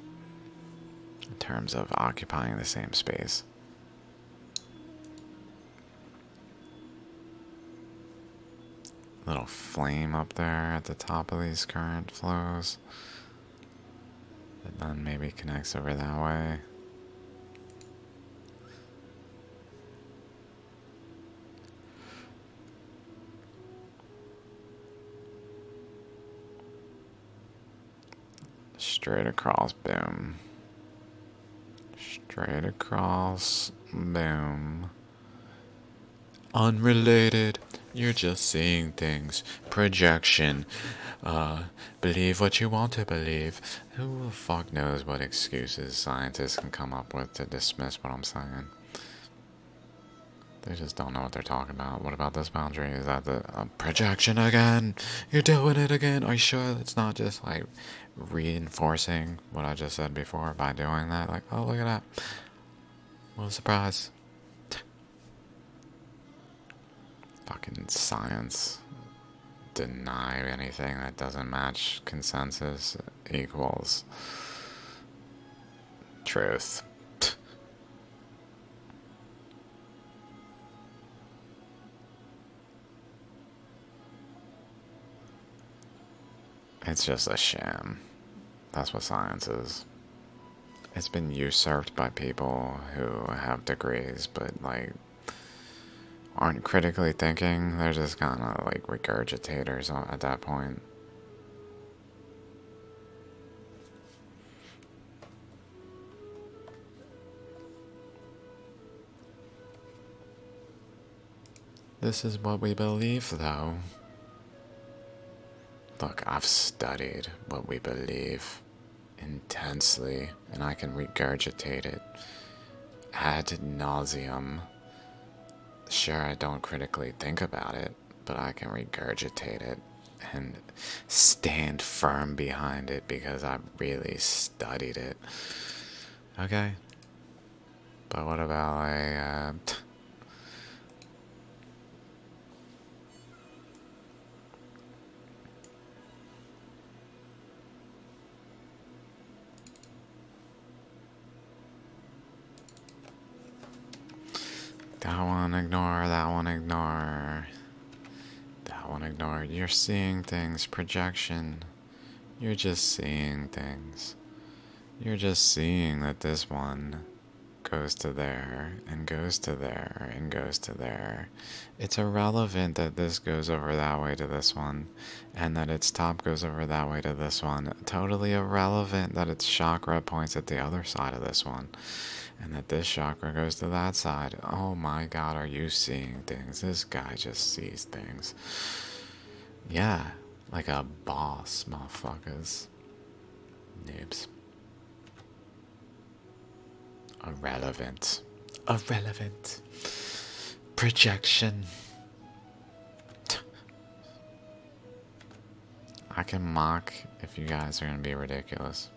in terms of occupying the same space. Little flame up there at the top of these current flows. That then maybe connects over that way. Straight across, boom. Straight across, boom. Unrelated. You're just seeing things. Projection. Believe what you want to believe. Who the fuck knows what excuses scientists can come up with to dismiss what I'm saying? They just don't know what they're talking about. What about this boundary? Is that the projection again? You're doing it again? Are you sure it's not just like reinforcing what I just said before by doing that? Like, oh, look at that. What a surprise. Fucking science. Deny anything that doesn't match consensus equals truth. It's just a sham. That's what science is. It's been usurped by people who have degrees, but like aren't critically thinking. They're just kind of like regurgitators at that point. This is what we believe, though. Look, I've studied what we believe intensely, and I can regurgitate it ad nauseum. Sure, I don't critically think about it, but I can regurgitate it and stand firm behind it because I really studied it. Okay? But what about that one ignore, that one ignore, that one ignore. You're seeing things, projection. You're just seeing things. You're just seeing that this one goes to there, and goes to there, and goes to there. It's irrelevant that this goes over that way to this one, and that its top goes over that way to this one. Totally irrelevant that its chakra points at the other side of this one, and that this chakra goes to that side. Oh my god, are you seeing things? This guy just sees things. Yeah, like a boss, motherfuckers. Noobs. Irrelevant. Irrelevant. Projection. I can mock if you guys are gonna be ridiculous.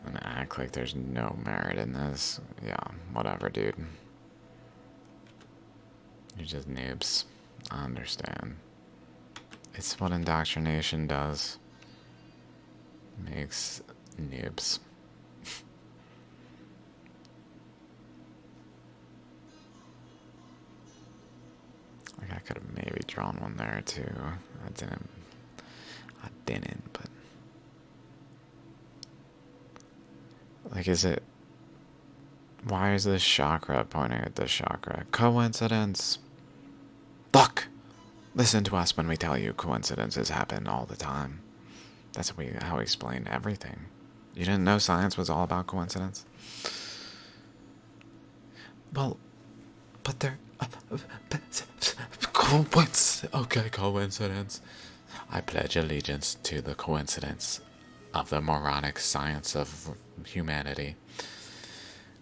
And act like there's no merit in this. Yeah, whatever, dude. You're just noobs. I understand. It's what indoctrination does. Makes noobs. Like I could have maybe drawn one there too. I didn't, but like, is it, why is this chakra pointing at this chakra? Coincidence. Fuck! Listen to us when we tell you coincidences happen all the time. That's how we explain everything. You didn't know science was all about coincidence? Well, but they're... Okay, coincidence. I pledge allegiance to the coincidence of the moronic science of humanity,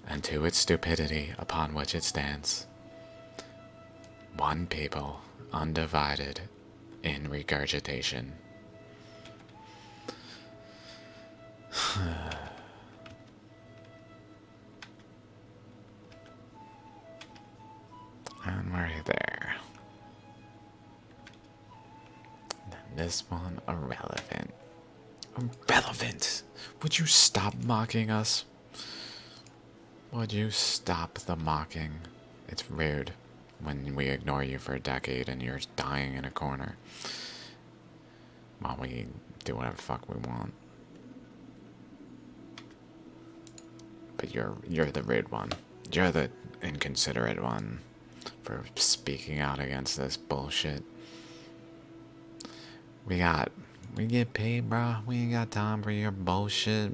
and to its stupidity upon which it stands. One people, undivided in regurgitation. And we're there. Then this one, irrelevant. Irrelevant! Would you stop mocking us? Would you stop the mocking? It's rude when we ignore you for a decade and you're dying in a corner while we do whatever the fuck we want. But you're the rude one. You're the inconsiderate one for speaking out against this bullshit. We get paid, bro. We ain't got time for your bullshit.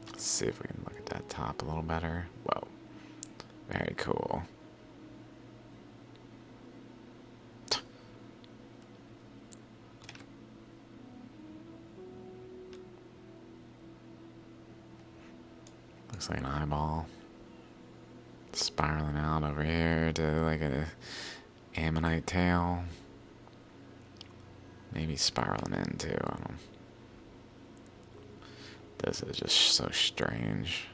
Let's see if we can look at that top a little better. Whoa. Very cool. Looks like an eyeball. Spiraling out over here to like a ammonite tail. Maybe spiraling in too, I don't know. This is just so strange.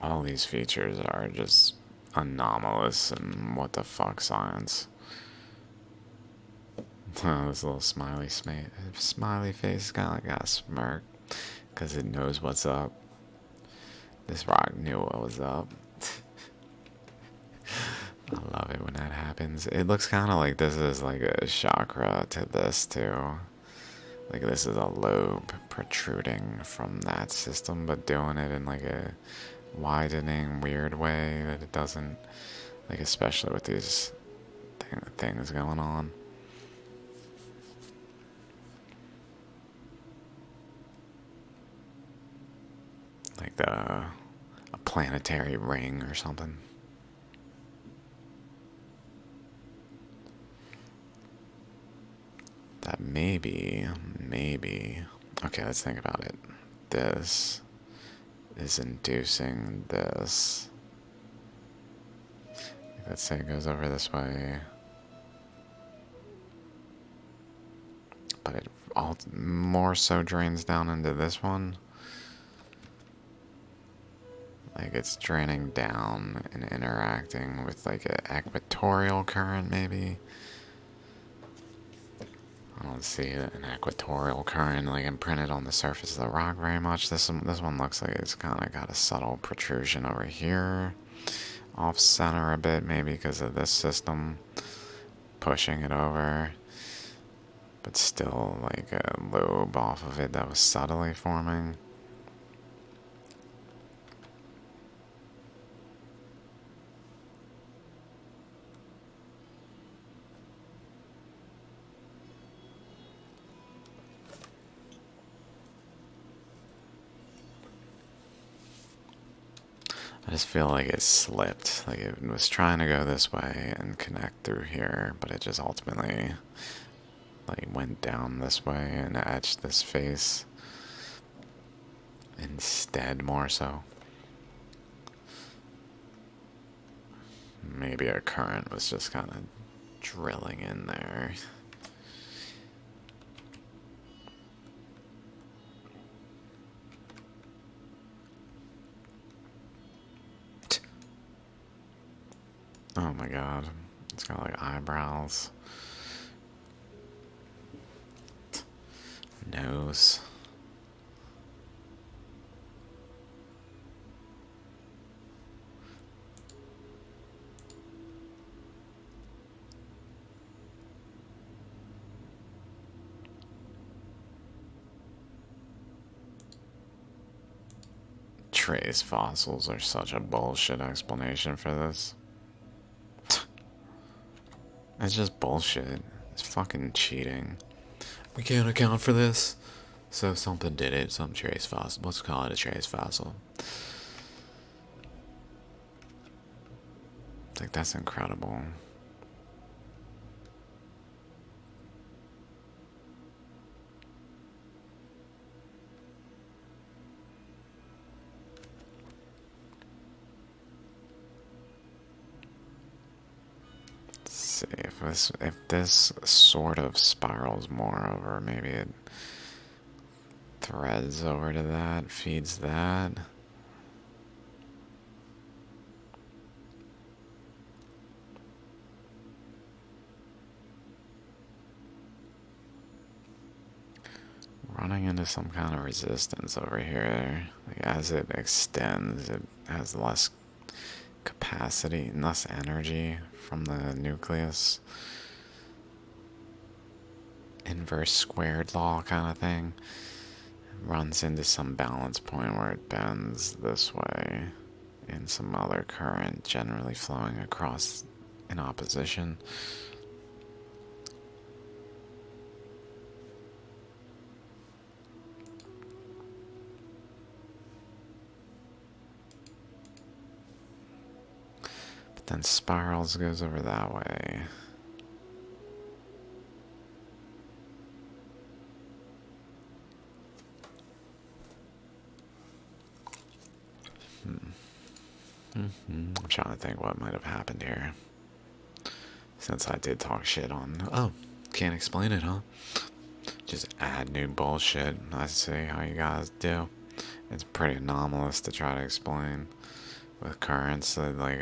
All these features are just anomalous and what the fuck science. Oh, this little smiley face kind of got a smirk because it knows what's up. This rock knew what was up. I love it when that happens. It looks kind of like this is like a chakra to this too. Like this is a lobe protruding from that system, but doing it in like a widening, weird way that it doesn't, like especially with these things going on. Like a planetary ring or something. That maybe, okay, let's think about it. This is inducing this. Let's say it goes over this way. But it all more so drains down into this one. Like it's draining down and interacting with like an equatorial current maybe. I don't see an equatorial current like imprinted on the surface of the rock very much. This one looks like it's kind of got a subtle protrusion over here. Off center a bit maybe because of this system pushing it over. But still like a lobe off of it that was subtly forming. I just feel like it slipped, like it was trying to go this way and connect through here, but it just ultimately like went down this way and etched this face instead more so. Maybe a current was just kind of drilling in there. Oh my god, it's got like eyebrows, nose. Trace fossils are such a bullshit explanation for this. It's just bullshit. It's fucking cheating. We can't account for this. So something did it, some trace fossil. Let's call it a trace fossil. Like, that's incredible. Let's see if this sort of spirals more over, maybe it threads over to that, feeds that. Running into some kind of resistance over here. Like, as it extends, it has less capacity and less energy from the nucleus. Inverse squared law kind of thing. It runs into some balance point where it bends this way in some other current generally flowing across in opposition. But then spirals goes over that way. I'm trying to think what might have happened here. Since I did talk shit on... Oh, can't explain it, huh? Just add new bullshit. I see how you guys do. It's pretty anomalous to try to explain with currents that, like,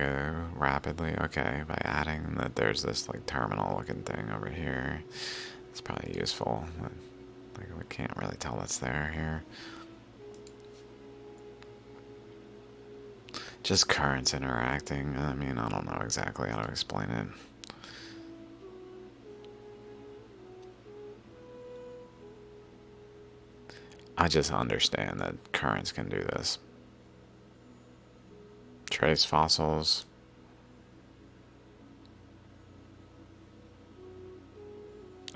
rapidly. Okay, by adding that there's this, like, terminal looking thing over here. It's probably useful. But, like, we can't really tell what's there here. Just currents interacting. I mean, I don't know exactly how to explain it. I just understand that currents can do this. Trace fossils.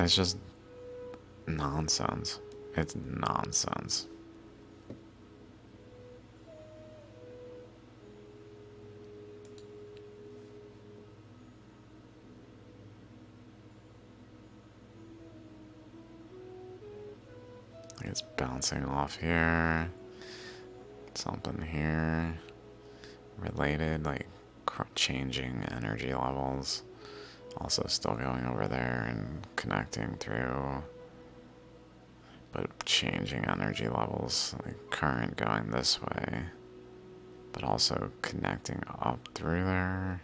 It's just nonsense. It's nonsense. It's bouncing off here. Something here. Related, like changing energy levels. Also still going over there and connecting through. But changing energy levels. Like current going this way. But also connecting up through there.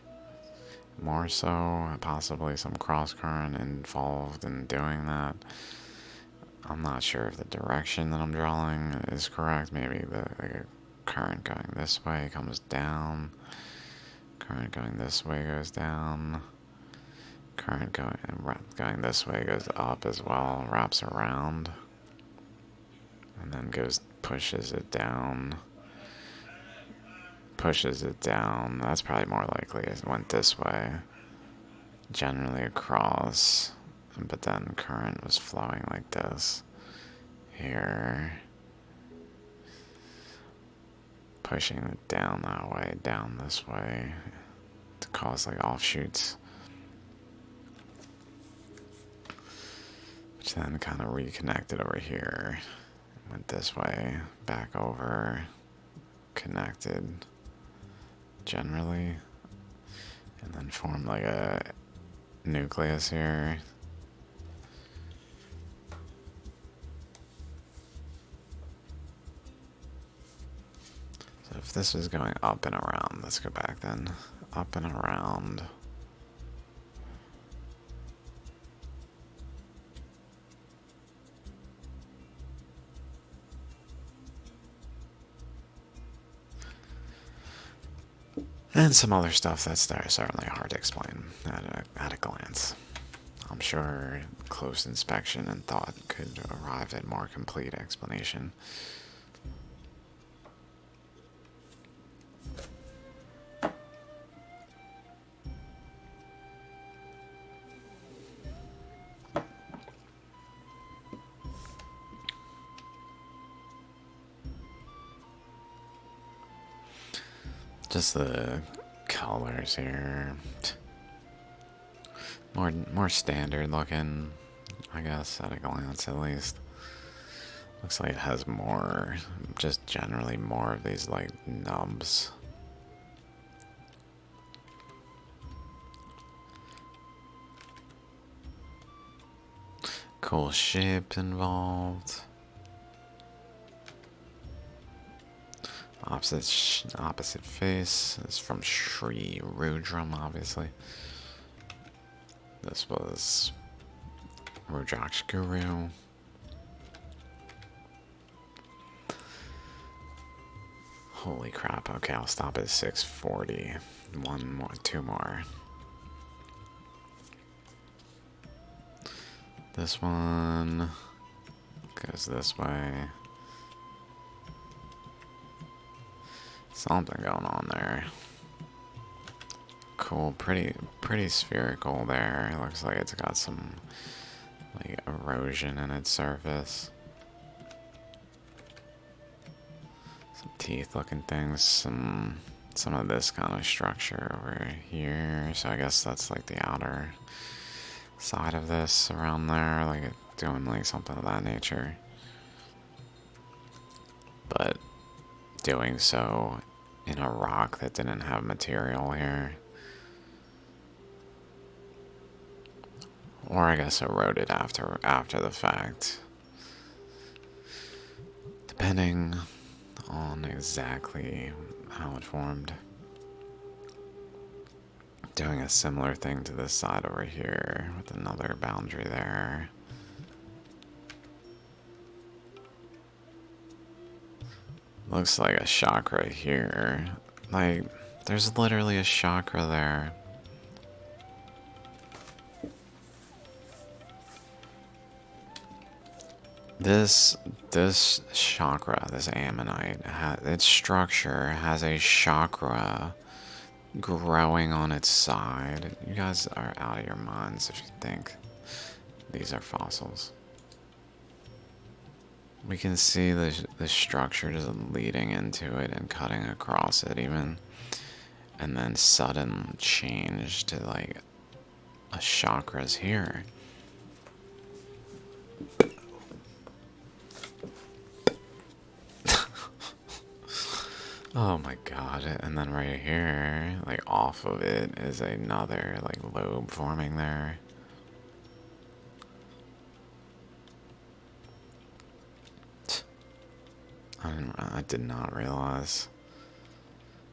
More so, possibly some cross current involved in doing that. I'm not sure if the direction that I'm drawing is correct. Maybe the current going this way comes down. Current going this way goes down. Current going this way goes up as well, wraps around. And then pushes it down. Pushes it down. That's probably more likely. It went this way. Generally across. But then current was flowing like this. Here. Pushing it down that way, down this way. To cause like offshoots. Which then kind of reconnected over here. Went this way, back over. Connected. Generally. And then formed like a nucleus here. So if this is going up and around, let's go back then. Up and around. And some other stuff that's there, certainly hard to explain at a glance. I'm sure close inspection and thought could arrive at more complete explanation. Just the colors here. More standard looking, I guess, at a glance at least. Looks like it has more, just generally more of these like nubs. Cool ship involved. Opposite face is from Sri Rudram, obviously. This was Rudrak's Guru. Holy crap, okay, I'll stop at 640. One more, two more. This one goes this way. Something going on there. Cool, pretty spherical there. It looks like it's got some like erosion in its surface. Some teeth looking things, some of this kind of structure over here. So I guess that's like the outer side of this around there, like it doing like something of that nature. But doing so in a rock that didn't have material here. Or I guess eroded after the fact. Depending on exactly how it formed. Doing a similar thing to this side over here with another boundary there. Looks like a chakra here. Like, there's literally a chakra there. This chakra, this ammonite, its structure has a chakra growing on its side. You guys are out of your minds if you think these are fossils. We can see the structure just leading into it and cutting across it even. And then sudden change to like a chakra's here. Oh my god, and then right here, like off of it is another like lobe forming there. I did not realize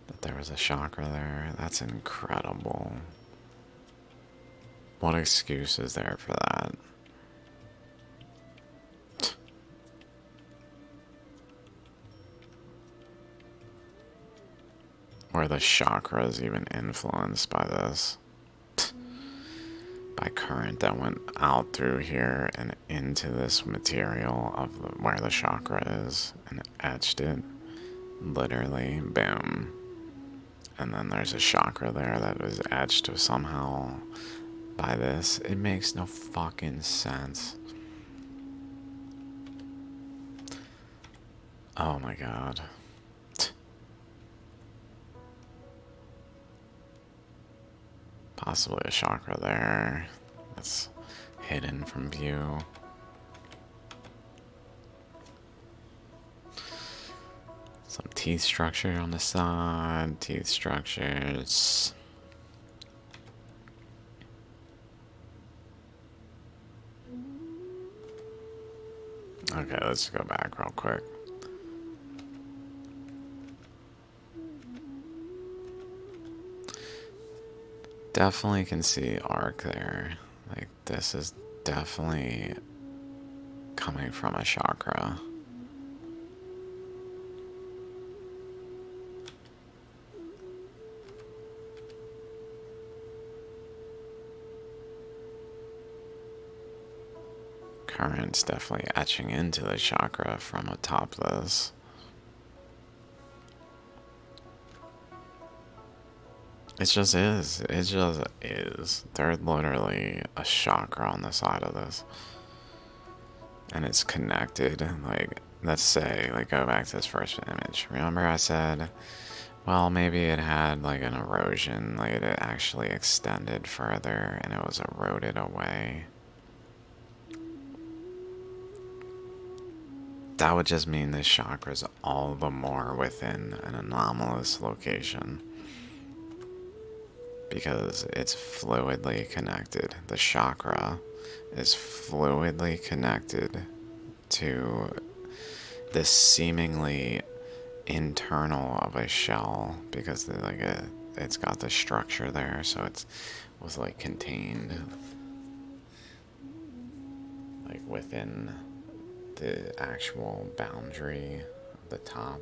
that there was a chakra there. That's incredible. What excuse is there for that? Or the chakra is even influenced by this. By current that went out through here and into this material of where the chakra is and etched it. Literally, boom. And then there's a chakra there that was etched somehow by this. It makes no fucking sense. Oh my god. Possibly a chakra there that's hidden from view. Some teeth structure on the side, teeth structures. Okay, let's go back real quick. Definitely can see arc there. Like, this is definitely coming from a chakra. Current's definitely etching into the chakra from atop this. It just is. It just is. There's literally a chakra on the side of this. And it's connected. Like, let's say, like, go back to this first image. Remember I said Well, maybe it had like an erosion, like it actually extended further and it was eroded away. That would just mean this chakra is all the more within an anomalous location because it's fluidly connected. The chakra is fluidly connected to this seemingly internal of a shell because it's got the structure there, so it was like contained like within the actual boundary of the top,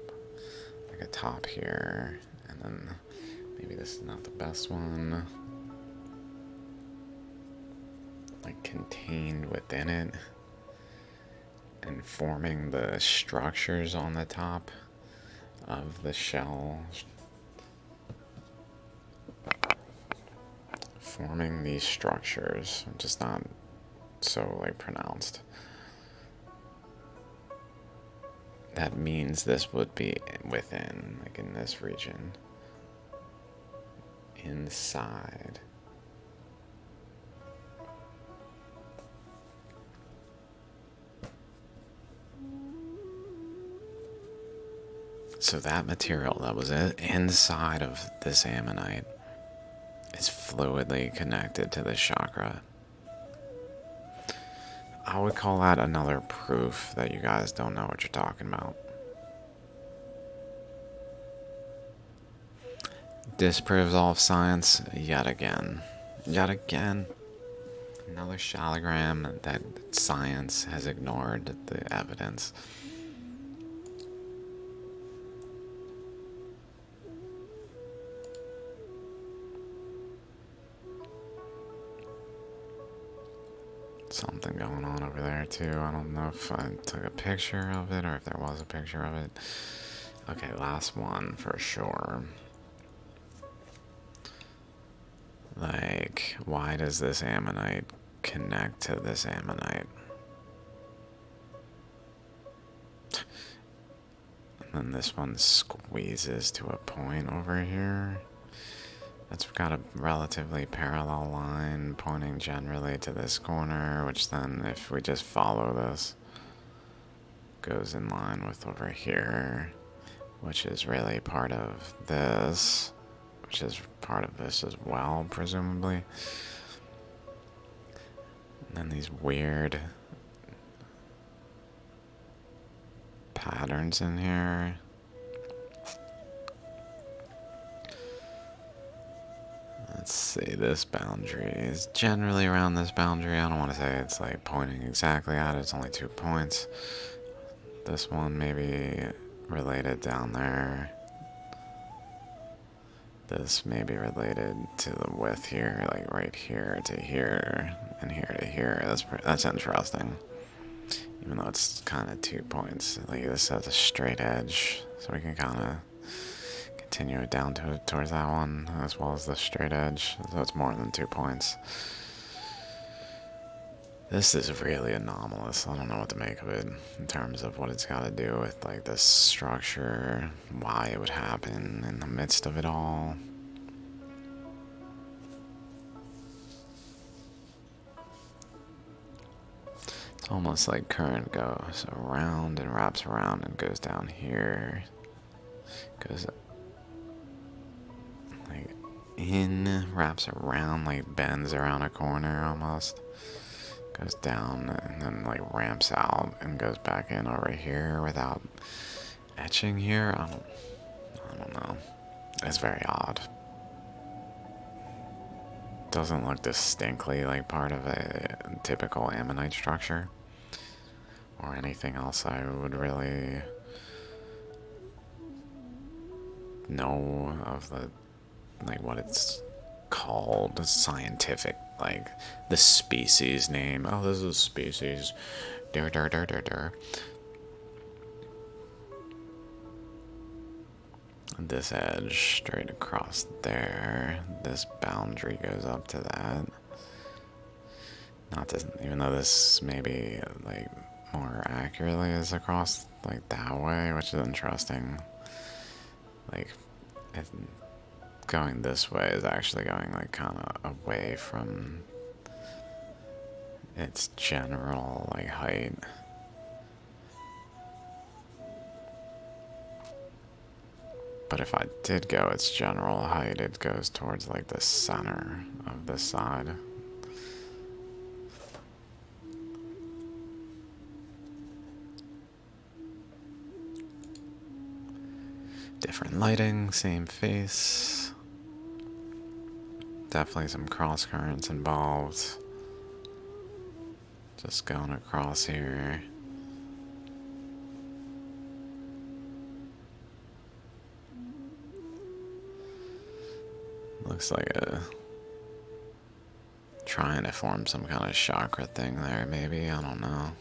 like a top here, and then maybe this is not the best one, like contained within it and forming the structures on the top of the shell, forming these structures, just not so like pronounced. That means this would be within, like in this region, inside. So that material that was inside of this ammonite is fluidly connected to the chakra. I would call that another proof that you guys don't know what you're talking about. Disproves all of science yet again. Yet again. Another Shaligram that science has ignored the evidence. Something going on over there too. I don't know if I took a picture of it or if there was a picture of it. Okay, last one for sure. Like, why does this ammonite connect to this ammonite? And then this one squeezes to a point over here. That's got a relatively parallel line pointing generally to this corner, which then, if we just follow this, goes in line with over here, which is really part of this, which is part of this as well, presumably. And then these weird patterns in here. Let's see, this boundary is generally around this boundary. I don't want to say it's like pointing exactly at it. It's only 2 points. This one may be related down there. This may be related to the width here, like right here to here and here to here. That's interesting. Even though it's kind of 2 points. Like this has a straight edge, so we can kind of continue it down towards that one, as well as the straight edge, so it's more than 2 points. This is really anomalous. I don't know what to make of it in terms of what it's got to do with like this structure, why it would happen in the midst of it all. It's almost like current goes around and wraps around and goes down here, goes like in, wraps around, like bends around a corner almost, goes down and then like ramps out and goes back in over here without etching here. I don't know. It's very odd. Doesn't look distinctly like part of a typical ammonite structure or anything else I would really know of the, like what it's called, scientific, like the species name. Oh, this is a species. Dar dar dar dar dar. This edge straight across there. This boundary goes up to that. Not this, even though this maybe like more accurately is across like that way, which is interesting. Like And going this way is actually going like kind of away from its general like height. But if I did go its general height, it goes towards like the center of this side. Different lighting, same face. Definitely some cross currents involved. Just going across here. Looks like a trying to form some kind of chakra thing there, maybe, I don't know.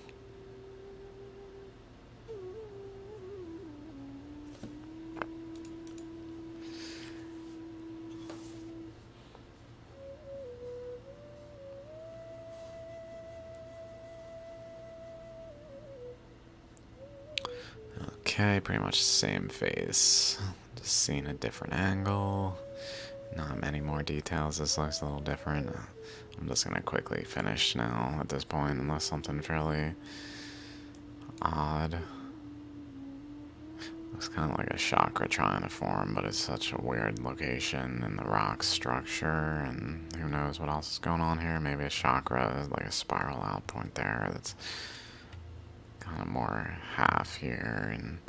Okay, pretty much same face. Just seeing a different angle. Not many more details. This looks a little different. I'm just gonna quickly finish now at this point, unless something fairly odd. Looks kind of like a chakra trying to form, but it's such a weird location in the rock structure, and who knows what else is going on here. Maybe a chakra is like a spiral out point there that's kind of more half here and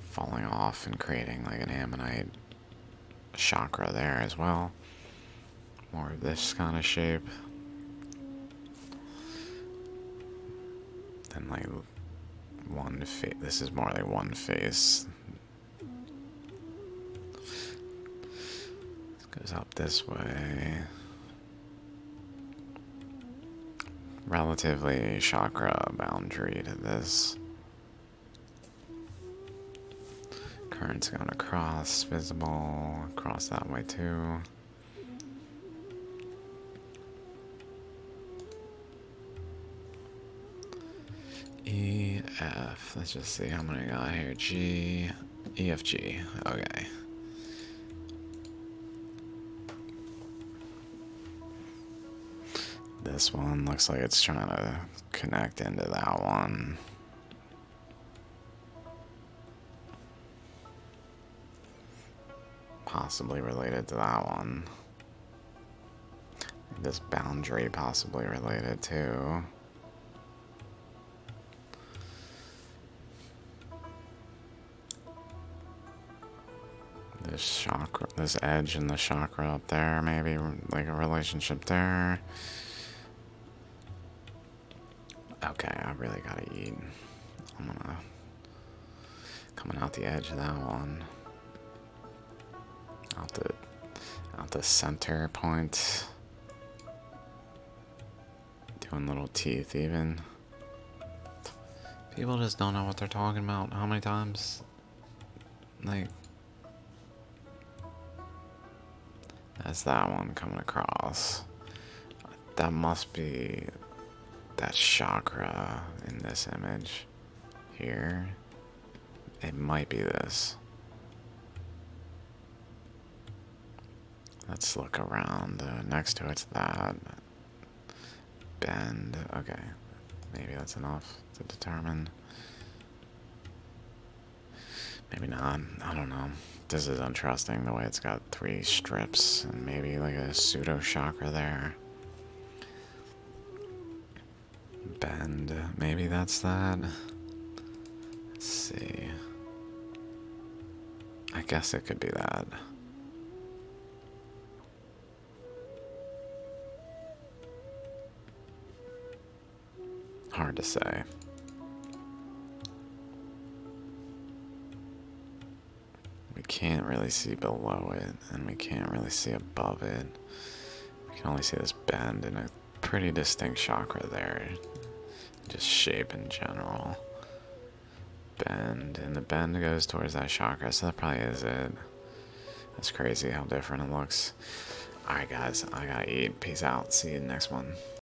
falling off and creating like an ammonite chakra there as well. More of this kind of shape. Then like one face. This is more like one face. This goes up this way. Relatively chakra boundary to this. Current's going across, visible, across that way too. E, F, let's just see how many I got here. G, E, F, G, okay. This one looks like it's trying to connect into that one. Possibly related to that one. This boundary possibly related to. This chakra, this edge and the chakra up there, maybe like a relationship there. Okay, I really gotta eat. I'm gonna coming out the edge of that one. Out the center point. Doing little teeth even. People just don't know what they're talking about. How many times? Like, that's that one coming across. That must be that chakra in this image here. It might be this. Let's look around. Next to it's that bend. Okay, maybe that's enough to determine. Maybe not. I don't know. This is interesting the way it's got 3 strips and maybe like a pseudo chakra there. Bend. Maybe that's that. Let's see. I guess it could be that. Hard to say. We can't really see below it, and we can't really see above it. We can only see this bend and a pretty distinct chakra there. Just shape in general. Bend, and the bend goes towards that chakra, so that probably is it. That's crazy how different it looks. Alright guys, I gotta eat. Peace out. See you in the next one.